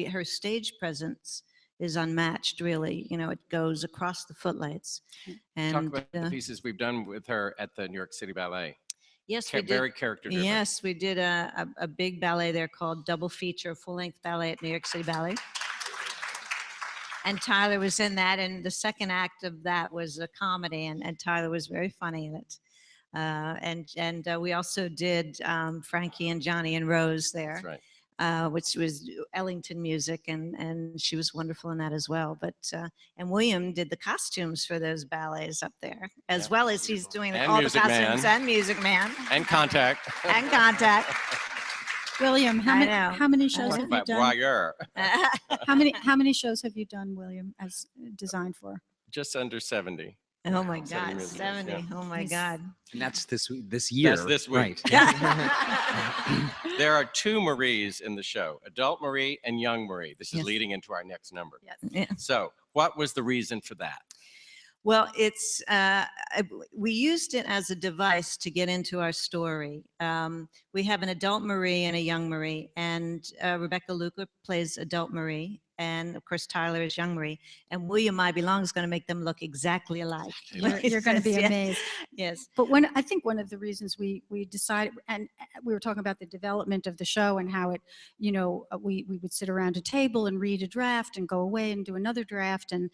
her stage presence is unmatched, really. It goes across the footlights. And talk about the pieces we've done with her at the New York City Ballet. Yes, we did. Very character-driven. Yes, we did a big ballet there called Double Feature, full-length ballet at New York City Ballet. And Tyler was in that, and the second act of that was a comedy, and Tyler was very funny in it. And we also did Frankie and Johnny and Rose there. That's right. Which was Ellington music, and she was wonderful in that as well. But and William did the costumes for those ballets up there, as well as he's doing all the costumes and Music Man and Contact and Contact. William, how many shows have you done? Voyeur. How many shows have you done, William, as designed for? Just under 70. Oh my God, 70! Yeah. Oh my God! And that's this year. That's this week. Right. There are two Maries in the show: Adult Marie and Young Marie. This is Yes. leading into our next number. Yes. Yeah. So, what was the reason for that? Well, it's we used it as a device to get into our story. We have an adult Marie and a young Marie, and Rebecca Luca plays adult Marie, and of course Tyler is young Marie, and William Ivey Long is going to make them look exactly alike. You're going to be amazed. Yes. But I think one of the reasons we decided, and we were talking about the development of the show and how it, we would sit around a table and read a draft and go away and do another draft, and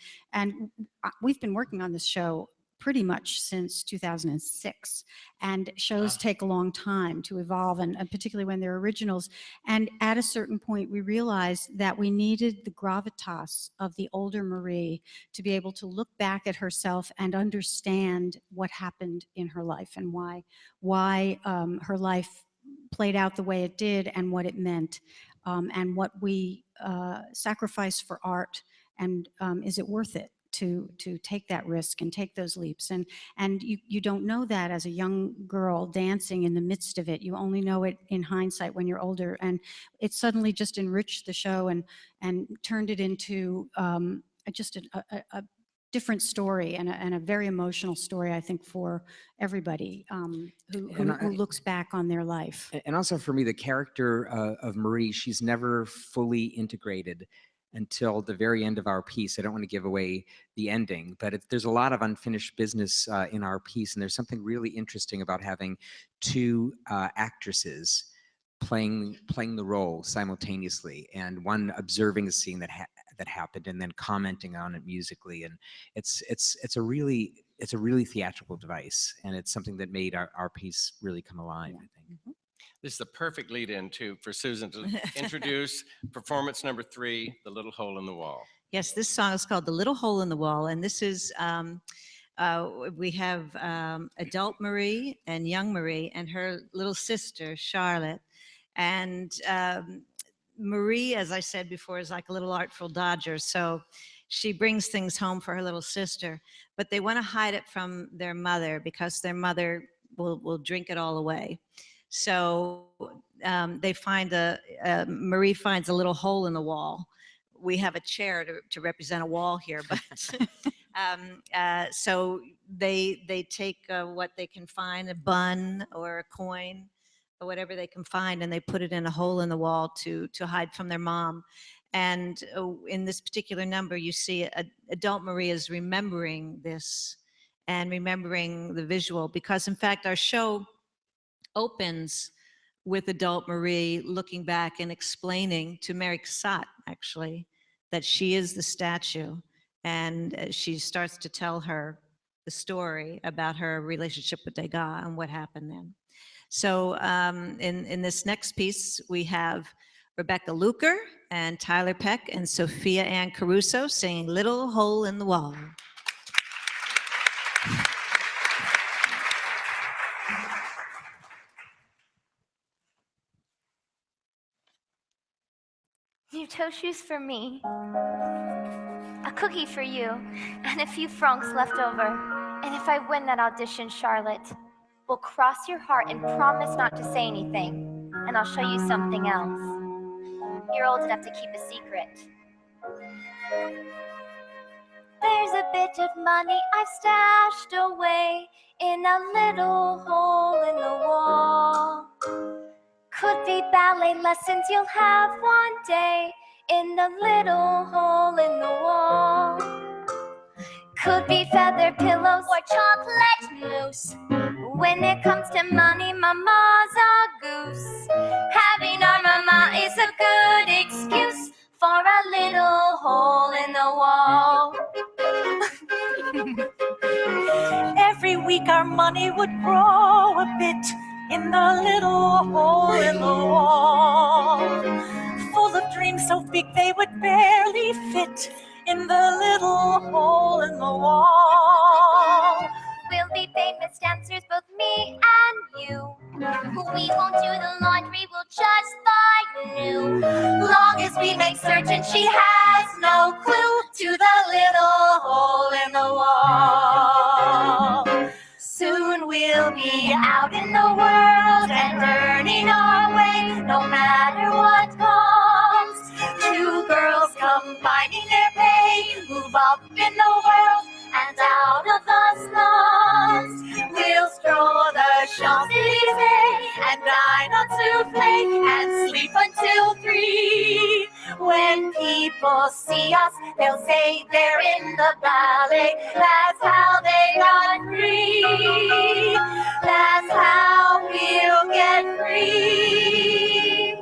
we've been working on this show pretty much since 2006, and shows take a long time to evolve, and particularly when they're originals. And at a certain point, we realized that we needed the gravitas of the older Marie to be able to look back at herself and understand what happened in her life, and why her life played out the way it did, and what it meant, and what we sacrifice for art, and is it worth it to take that risk and take those leaps. And you don't know that as a young girl dancing in the midst of it. You only know it in hindsight when you're older, and it suddenly just enriched the show and turned it into just a different story, and a very emotional story, I think, for everybody who looks back on their life. And also for me, the character of Marie, she's never fully integrated until the very end of our piece. I don't want to give away the ending, but there's a lot of unfinished business in our piece, and there's something really interesting about having two actresses playing the role simultaneously, and one observing a scene that happened and then commenting on it musically. And it's a really theatrical device, and it's something that made our piece really come alive, I think. Mm-hmm. This is the perfect lead-in for Susan to introduce performance number 3, The Little Hole in the Wall. Yes, this song is called The Little Hole in the Wall, and this is, we have adult Marie and young Marie and her little sister, Charlotte. And Marie, as I said before, is like a little Artful Dodger, so she brings things home for her little sister, but they want to hide it from their mother because their mother will drink it all away. So they find Marie finds a little hole in the wall. We have a chair to represent a wall here, but so they take what they can find, a bun or a coin or whatever they can find, and they put it in a hole in the wall to hide from their mom. And in this particular number, you see adult Marie is remembering this and remembering the visual, because in fact our show opens with adult Marie looking back and explaining to Mary Cassatt, actually, that she is the statue. And she starts to tell her the story about her relationship with Degas and what happened then. So in this next piece, we have Rebecca Luker and Tiler Peck and Sophia Ann Caruso singing Little Hole in the Wall. New toe shoes for me, a cookie for you, and a few francs left over. And if I win that audition, Charlotte, we'll cross your heart and promise not to say anything, and I'll show you something else. You're old enough to keep a secret. There's a bit of money I've stashed away in a little hole in the wall. Could be ballet lessons you'll have one day in the little hole in the wall. Could be feather pillows or chocolate mousse. When it comes to money, Mama's a goose. Having our mama is a good excuse for a little hole in the wall. Every week our money would grow a bit in the little hole in the wall, full of dreams so big they would barely fit in the little hole in the wall. We'll be famous dancers, both me and you. We won't do the laundry, we'll just buy new. Long as we make certain she has no clue to the little hole in the wall. Soon we'll be out in the world and earning our way, no matter what comes. Two girls combining their pay, move up in the world and out of the slums. We'll stroll the Champs-Élysées and dine on souffle and sleep until 3. When people see us, they'll say they're in the ballet. That's how they got free. That's how we'll get free.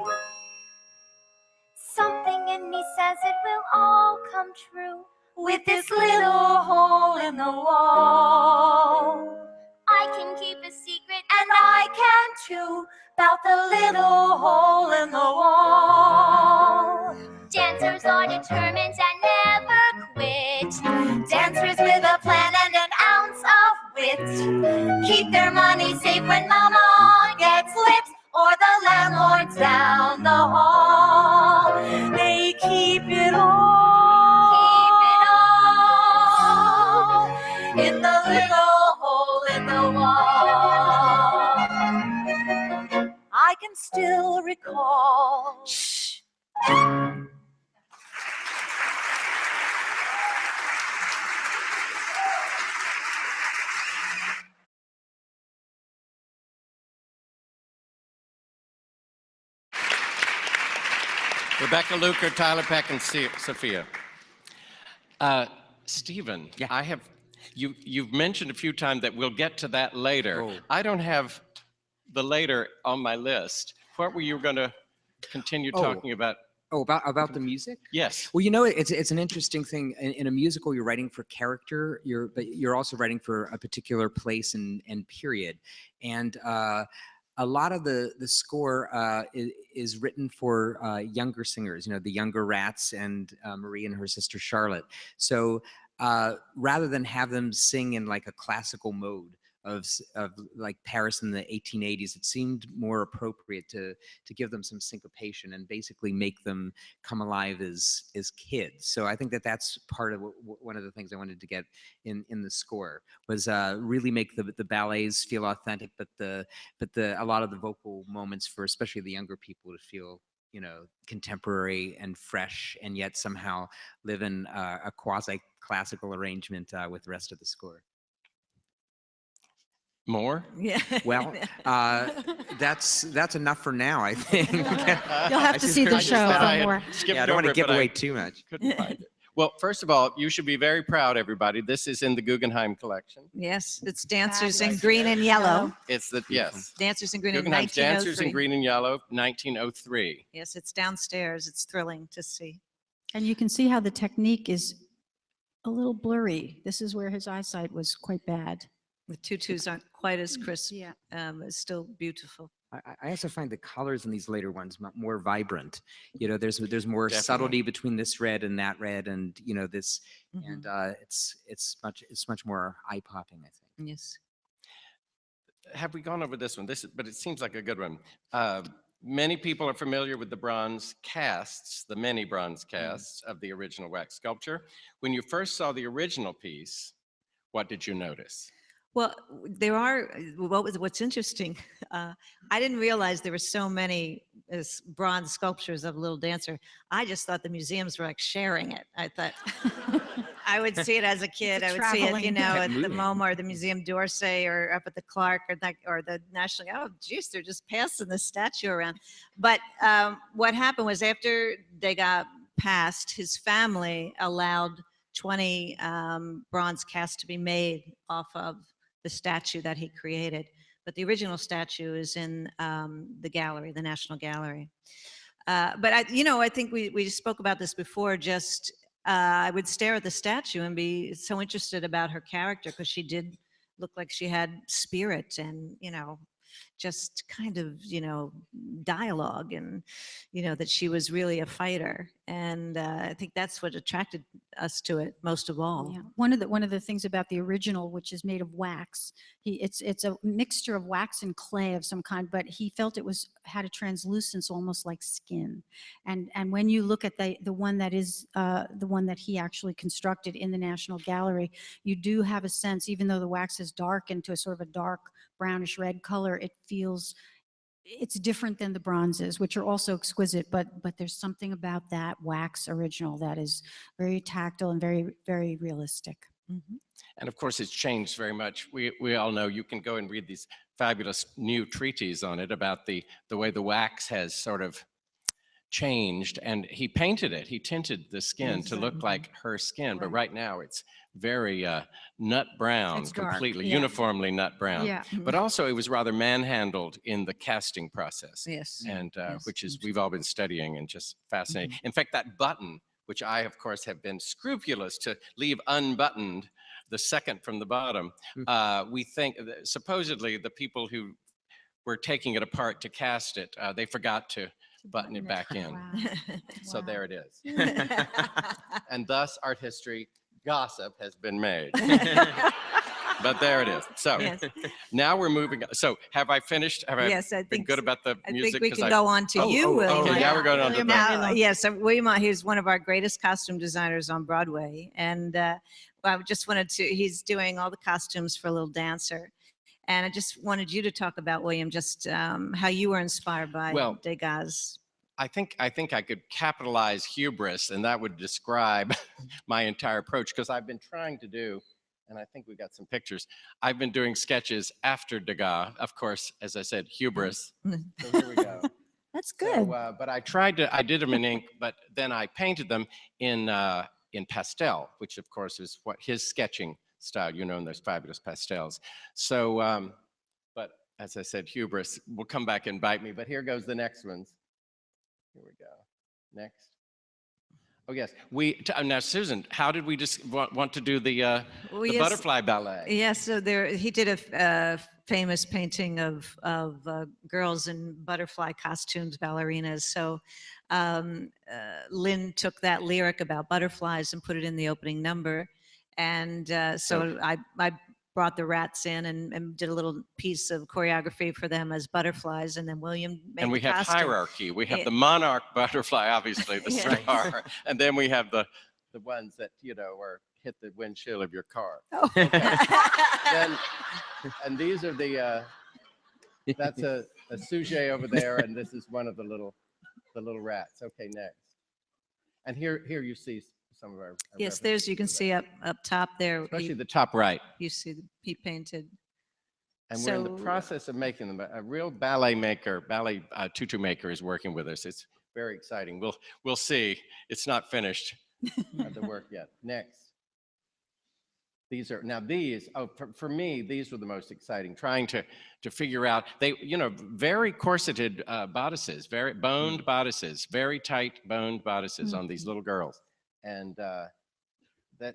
Something in me says it will all come true with this little hole in the wall. I can keep a secret, and I can too, about the little hole in the wall. Dancers are determined and never quit. Dancers with a plan and an ounce of wit. Keep their money safe when mama gets lit, or the landlord's down the hall. They keep it all. In the little hole in the wall. I can still recall. Shh. Rebecca Luker, Tiler Peck, and Sophia. Stephen, Yeah. You've mentioned a few times that we'll get to that later. Oh. I don't have the later on my list. What were you going to continue talking about? Oh, about the music? Yes. Well, you know, it's an interesting thing. In a musical, you're writing for character, but you're also writing for a particular place and period. And a lot of the score is written for younger singers, you know, the younger Rats and Marie and her sister Charlotte. So rather than have them sing in like a classical mode, of like Paris in the 1880s, it seemed more appropriate to give them some syncopation and basically make them come alive as kids. So I think that that's part of one of the things I wanted to get in the score was really make the ballets feel authentic, but a lot of the vocal moments for especially the younger people to feel, you know, contemporary and fresh, and yet somehow live in a quasi-classical arrangement with the rest of the score. More? Yeah. Well, that's enough for now, I think. You'll have to see the show for more. Yeah, I don't want to give away too much. Couldn't find it. Well, first of all, you should be very proud, everybody. This is in the Guggenheim collection. Yes, it's Dancers in Fabulous. Green and Yellow. It's the, yes. Dancers in Green in Guggenheim's 1903. Dancers in Green and Yellow, 1903. Yes, it's downstairs. It's thrilling to see. And you can see how the technique is a little blurry. This is where his eyesight was quite bad. The tutus aren't quite as crisp. Yeah. It's still beautiful. I also find the colors in these later ones more vibrant. You know, there's more Definitely. subtlety between this red and that red, and you know this, Mhm. and it's much more eye popping, I think. Yes. Have we gone over this one? But it seems like a good one. Many people are familiar with the bronze casts, the many bronze casts of the original wax sculpture. When you first saw the original piece, what did you notice? Well, there are, what's interesting, I didn't realize there were so many bronze sculptures of Little Dancer. I just thought the museums were like sharing it. I thought, I would see it as a kid. I would see it, you know, at the MoMA or the Museum d'Orsay or up at the Clark or the National, oh, geez, they're just passing the statue around. But what happened was after Degas passed, his family allowed 20 bronze casts to be made off of the statue that he created. But the original statue is in the gallery, the National Gallery. But I think we spoke about this before, just I would stare at the statue and be so interested about her character because she did look like she had spirit and, you know, just kind of, you know, dialogue and, you know, that she was really a fighter. And I think that's what attracted us to it most of all. Yeah. One of the things about the original, which is made of wax, it's a mixture of wax and clay of some kind, but he felt it had a translucence almost like skin. And when you look at the one that is the one that he actually constructed in the National Gallery, you do have a sense, even though the wax is darkened to a sort of a dark brownish red color, it's different than the bronzes, which are also exquisite, but there's something about that wax original that is very tactile and very, very realistic. Mm-hmm. And of course, it's changed very much. We all know, you can go and read these fabulous new treatises on it about the way the wax has sort of changed, and he painted it. He tinted the skin to look like her skin, but right now it's very nut brown, It's dark, completely, yeah. uniformly nut brown. Yeah. But also it was rather manhandled in the casting process. Yes. And Yes. which is, we've all been studying and just fascinating. In fact, that button, which I, of course, have been scrupulous to leave unbuttoned, the second from the bottom, we think, supposedly the people who were taking it apart to cast it, they forgot to button it back in. Wow. So Wow. there it is. And thus art history gossip has been made. But there it is. So Yes. now we're moving. So have I finished? Have Yes, I I been think good so. about the I music? think we 'Cause can go on to you, William. Okay, now we're going on to William the, Ivey Now, Long. yes, William, he's one of our greatest costume designers on Broadway. And I just wanted to, he's doing all the costumes for Little Dancer. And I just wanted you to talk about, William, just how you were inspired by Well, Degas. I think I could capitalize hubris, and that would describe my entire approach, because I've been trying to do, and I think we got some pictures, I've been doing sketches after Degas, of course, as I said, hubris. So here we go. That's good. So, but I did them in ink, but then I painted them in pastel, which of course is what his sketching style, you know, and there's fabulous pastels. So, but as I said, hubris will come back and bite me, but here goes the next ones. Here we go. Next. Oh yes, now Susan, how did we just want to do the Yes. Butterfly Ballet? Yes, so he did a famous painting of girls in butterfly costumes, ballerinas. So Lynn took that lyric about butterflies and put it in the opening number. And so I brought the rats in and did a little piece of choreography for them as butterflies, and then William made And we the have costume. hierarchy. We have the monarch butterfly, obviously, the Yeah. star, and then we have the ones that, you know, are hit the windshield of your car. Oh. Okay. Then, and these are the, that's a sujet over there, and this is one of the little rats. Okay, next. And here you see some of our Yes, there's, you can see up top there. especially the top right. You see he painted. And we're in the So- process of making them. A real ballet maker, ballet tutu maker is working with us. It's very exciting. We'll see. It's not finished, the work yet. Next. These are, now these, for me, these were the most exciting, trying to figure out, they, you know, very corseted bodices, very boned bodices, very tight boned bodices on these little girls. And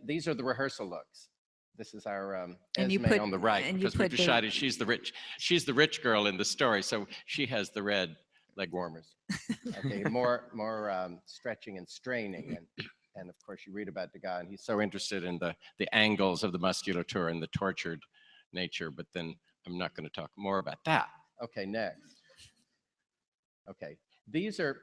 these are the rehearsal looks. This is our Esme on the right, because we decided she's the rich girl in the story, so she has the red leg warmers. Okay, more stretching and straining, and of course you read about Degas, and he's so interested in the angles of the musculature and the tortured nature. But then I'm not going to talk more about that. Okay, next. Okay, these are.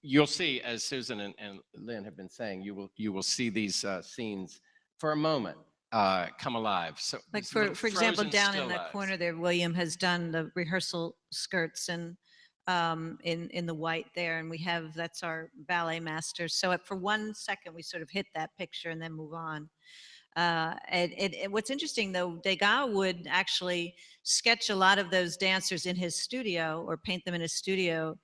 You'll see, as Susan and Lynn have been saying, you will see these scenes for a moment come alive. So, like for example, down in the corner there, William has done the rehearsal skirts and in the white there, and we have, that's our ballet master. So for 1 second we sort of hit that picture and then move on. What's interesting though, Degas would actually sketch a lot of those dancers in his studio or paint them in his studio.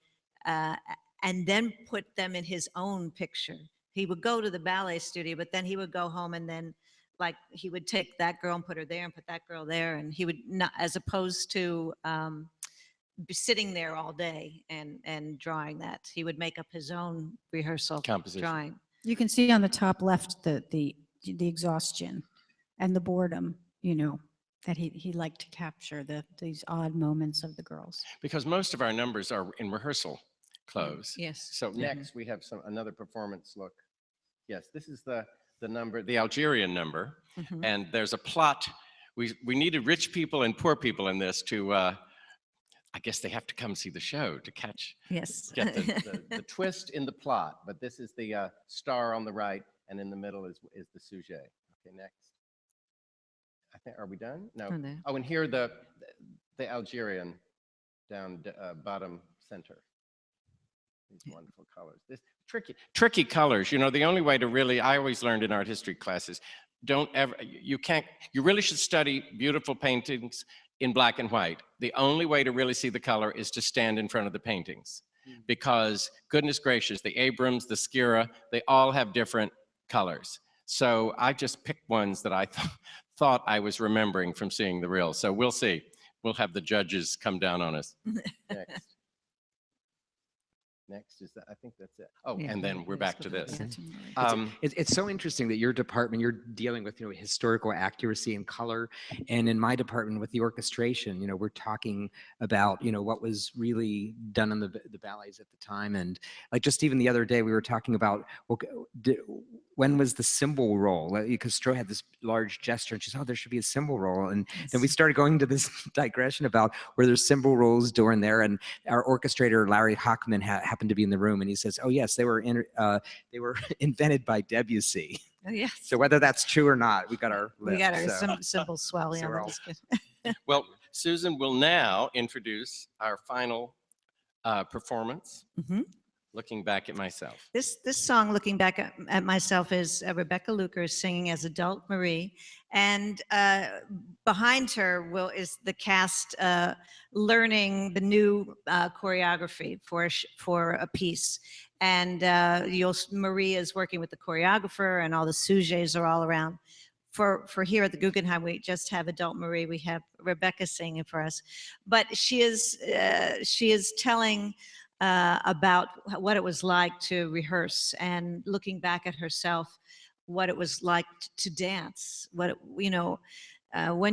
And then put them in his own picture. He would go to the ballet studio, but then he would go home and then, like, he would take that girl and put her there and put that girl there, and he would not, as opposed to be sitting there all day and drawing that, he would make up his own rehearsal composition drawing. You can see on the top left the exhaustion and the boredom, you know, that he liked to capture these odd moments of the girls. Because most of our numbers are in rehearsal clothes. Yes. So next we have another performance look. Yes, this is the number, the Algerian number, and there's a plot. We needed rich people and poor people in this to. I guess they have to come see the show to catch. Yes. Get the twist in the plot. But this is the star on the right, and in the middle is the sujet. Okay, next. I think, are we done? No. Oh, and here the Algerian down bottom center. These wonderful colors. This tricky colors. You know, the only way to really, I always learned in art history classes, you really should study beautiful paintings in black and white. The only way to really see the color is to stand in front of the paintings, because goodness gracious, the Abrams, the Skira, they all have different colors. So I just picked ones that I thought I was remembering from seeing the reel. So we'll see. We'll have the judges come down on us. Next is that, I think that's it. Oh, yeah, and then we're back to this. It's so interesting that your department, you're dealing with, you know, historical accuracy and color. And in my department with the orchestration, you know, we're talking about, you know, what was really done in the ballets at the time. And like just even the other day, we were talking about, well, when was the cymbal roll? Because Stroh had this large gesture and she said, oh, there should be a cymbal roll. And then we started going to this digression about where there's cymbal rolls during there. And our orchestrator, Larry Hockman, happened to be in the room, and he says, oh yes, they were invented by Debussy. Oh, yes. So whether that's true or not, we got our cymbal swell. Yeah, well, Susan will now introduce our final performance. Looking Back at Myself. This song, Looking Back at Myself, is Rebecca Luker singing as adult Marie, and behind her is the cast learning the new choreography for a piece. And Marie is working with the choreographer, and all the sujets are all around. For here at the Guggenheim, we just have adult Marie. We have Rebecca singing for us, but she is telling about what it was like to rehearse and looking back at herself, what it was like to dance. When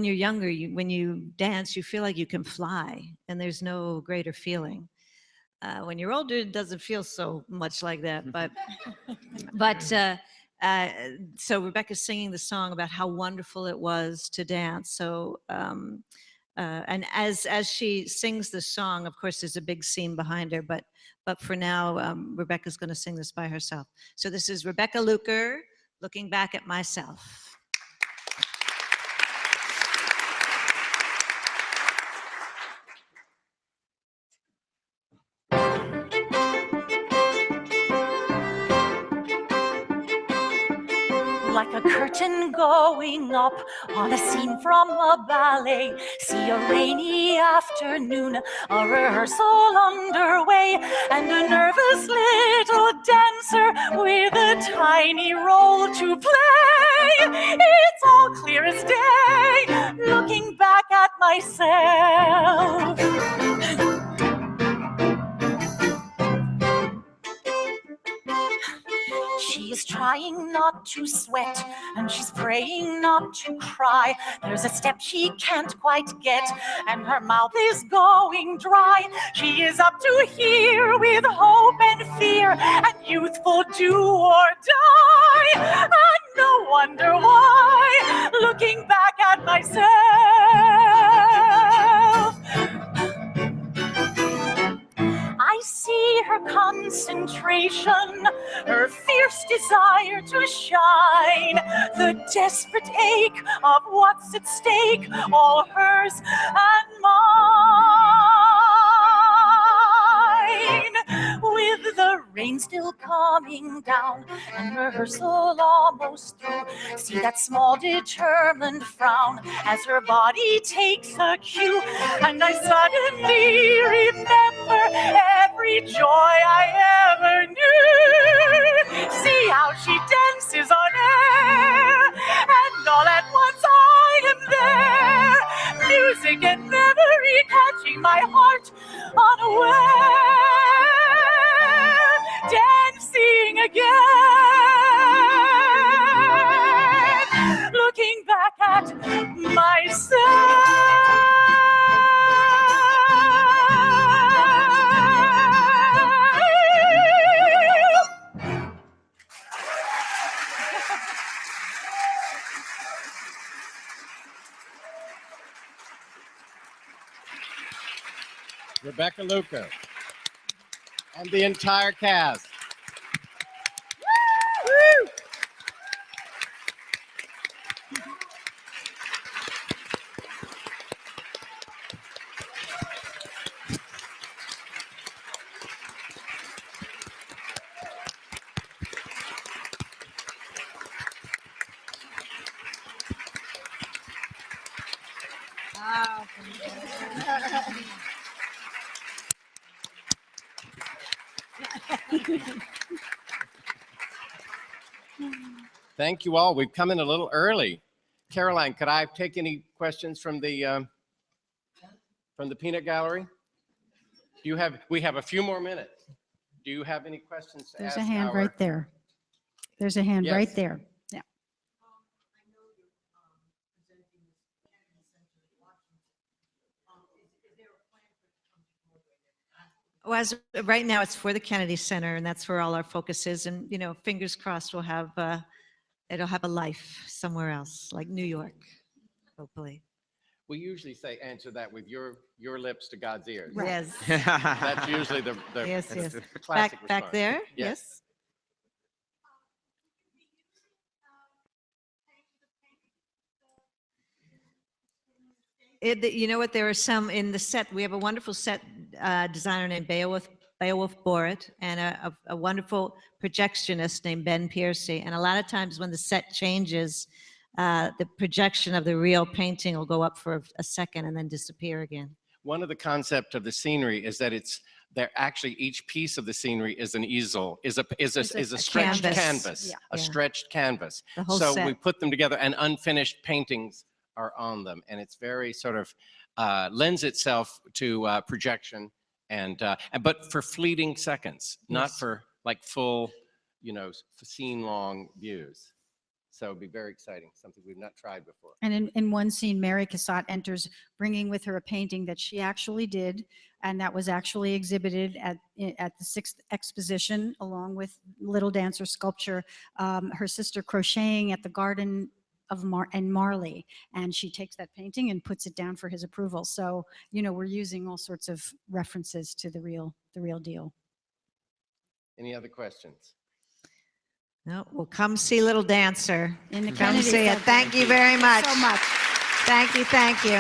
you're younger, when you dance, you feel like you can fly, and there's no greater feeling. When you're older, it doesn't feel so much like that. But So Rebecca's singing the song about how wonderful it was to dance. So, and as she sings the song, of course, there's a big scene behind her, but for now, Rebecca's going to sing this by herself. So this is Rebecca Luker, Looking Back at Myself. Like a curtain going up on a scene from a ballet. See a rainy afternoon, a rehearsal underway, and a nervous little dancer with a tiny role to play. It's all clear as day, looking back at myself. She is trying not to sweat, and she's praying not to cry. There's a step she can't quite get, and her mouth is going dry. She is up to here with hope and fear, and youthful do or die. And no wonder why, looking back at myself. I see her concentration, her fierce desire to shine, the desperate ache of what's at stake, all hers and mine. With the rain still coming down and rehearsal almost through, see that small determined frown as her body takes a cue, and I suddenly remember every joy I ever knew. See how she dances on air, and all at once I am there. Music and memory catching my heart unaware. Dancing again, looking back at myself. Rebecca Luker and the entire cast. Woo! Thank you all. We've come in a little early. Caroline, could I take any questions from the peanut gallery? Do you have? We have a few more minutes. Do you have any questions to There's ask a hand our- right there. There's a hand Yes. right there. Yeah. Well, as right now, it's for the Kennedy Center, and that's where all our focus is. And fingers crossed, we'll have it'll have a life somewhere else, like New York, hopefully. We usually say answer that with your lips to God's ears. Right. Yes. That's usually the Yes, that's yes. the classic Back response. there. Yes. Yes. You know what? There are some in the set. We have a wonderful set designer named Beowulf Borat and a wonderful projectionist named Ben Piercy. And a lot of times when the set changes, the projection of the real painting will go up for a second and then disappear again. One of the concepts of the scenery is that actually each piece of the scenery is an easel, is a stretched canvas. canvas, Yeah. a stretched canvas. The whole So set. we put them together and unfinished paintings are on them. And it's very sort of lends itself to projection but for fleeting seconds, not Yes. for like full, scene long views. So it'll be very exciting, something we've not tried before. And in one scene, Mary Cassatt enters, bringing with her a painting that she actually did, and that was actually exhibited at the 6th exposition, along with Little Dancer sculpture, her sister crocheting at the Garden of Marley, and she takes that painting and puts it down for his approval. So, you know, we're using all sorts of references to the real deal. Any other questions? No, well, come see Little Dancer. In the Come Kennedy see it. Center. Thank you very much. So much. Thank you. Thank you.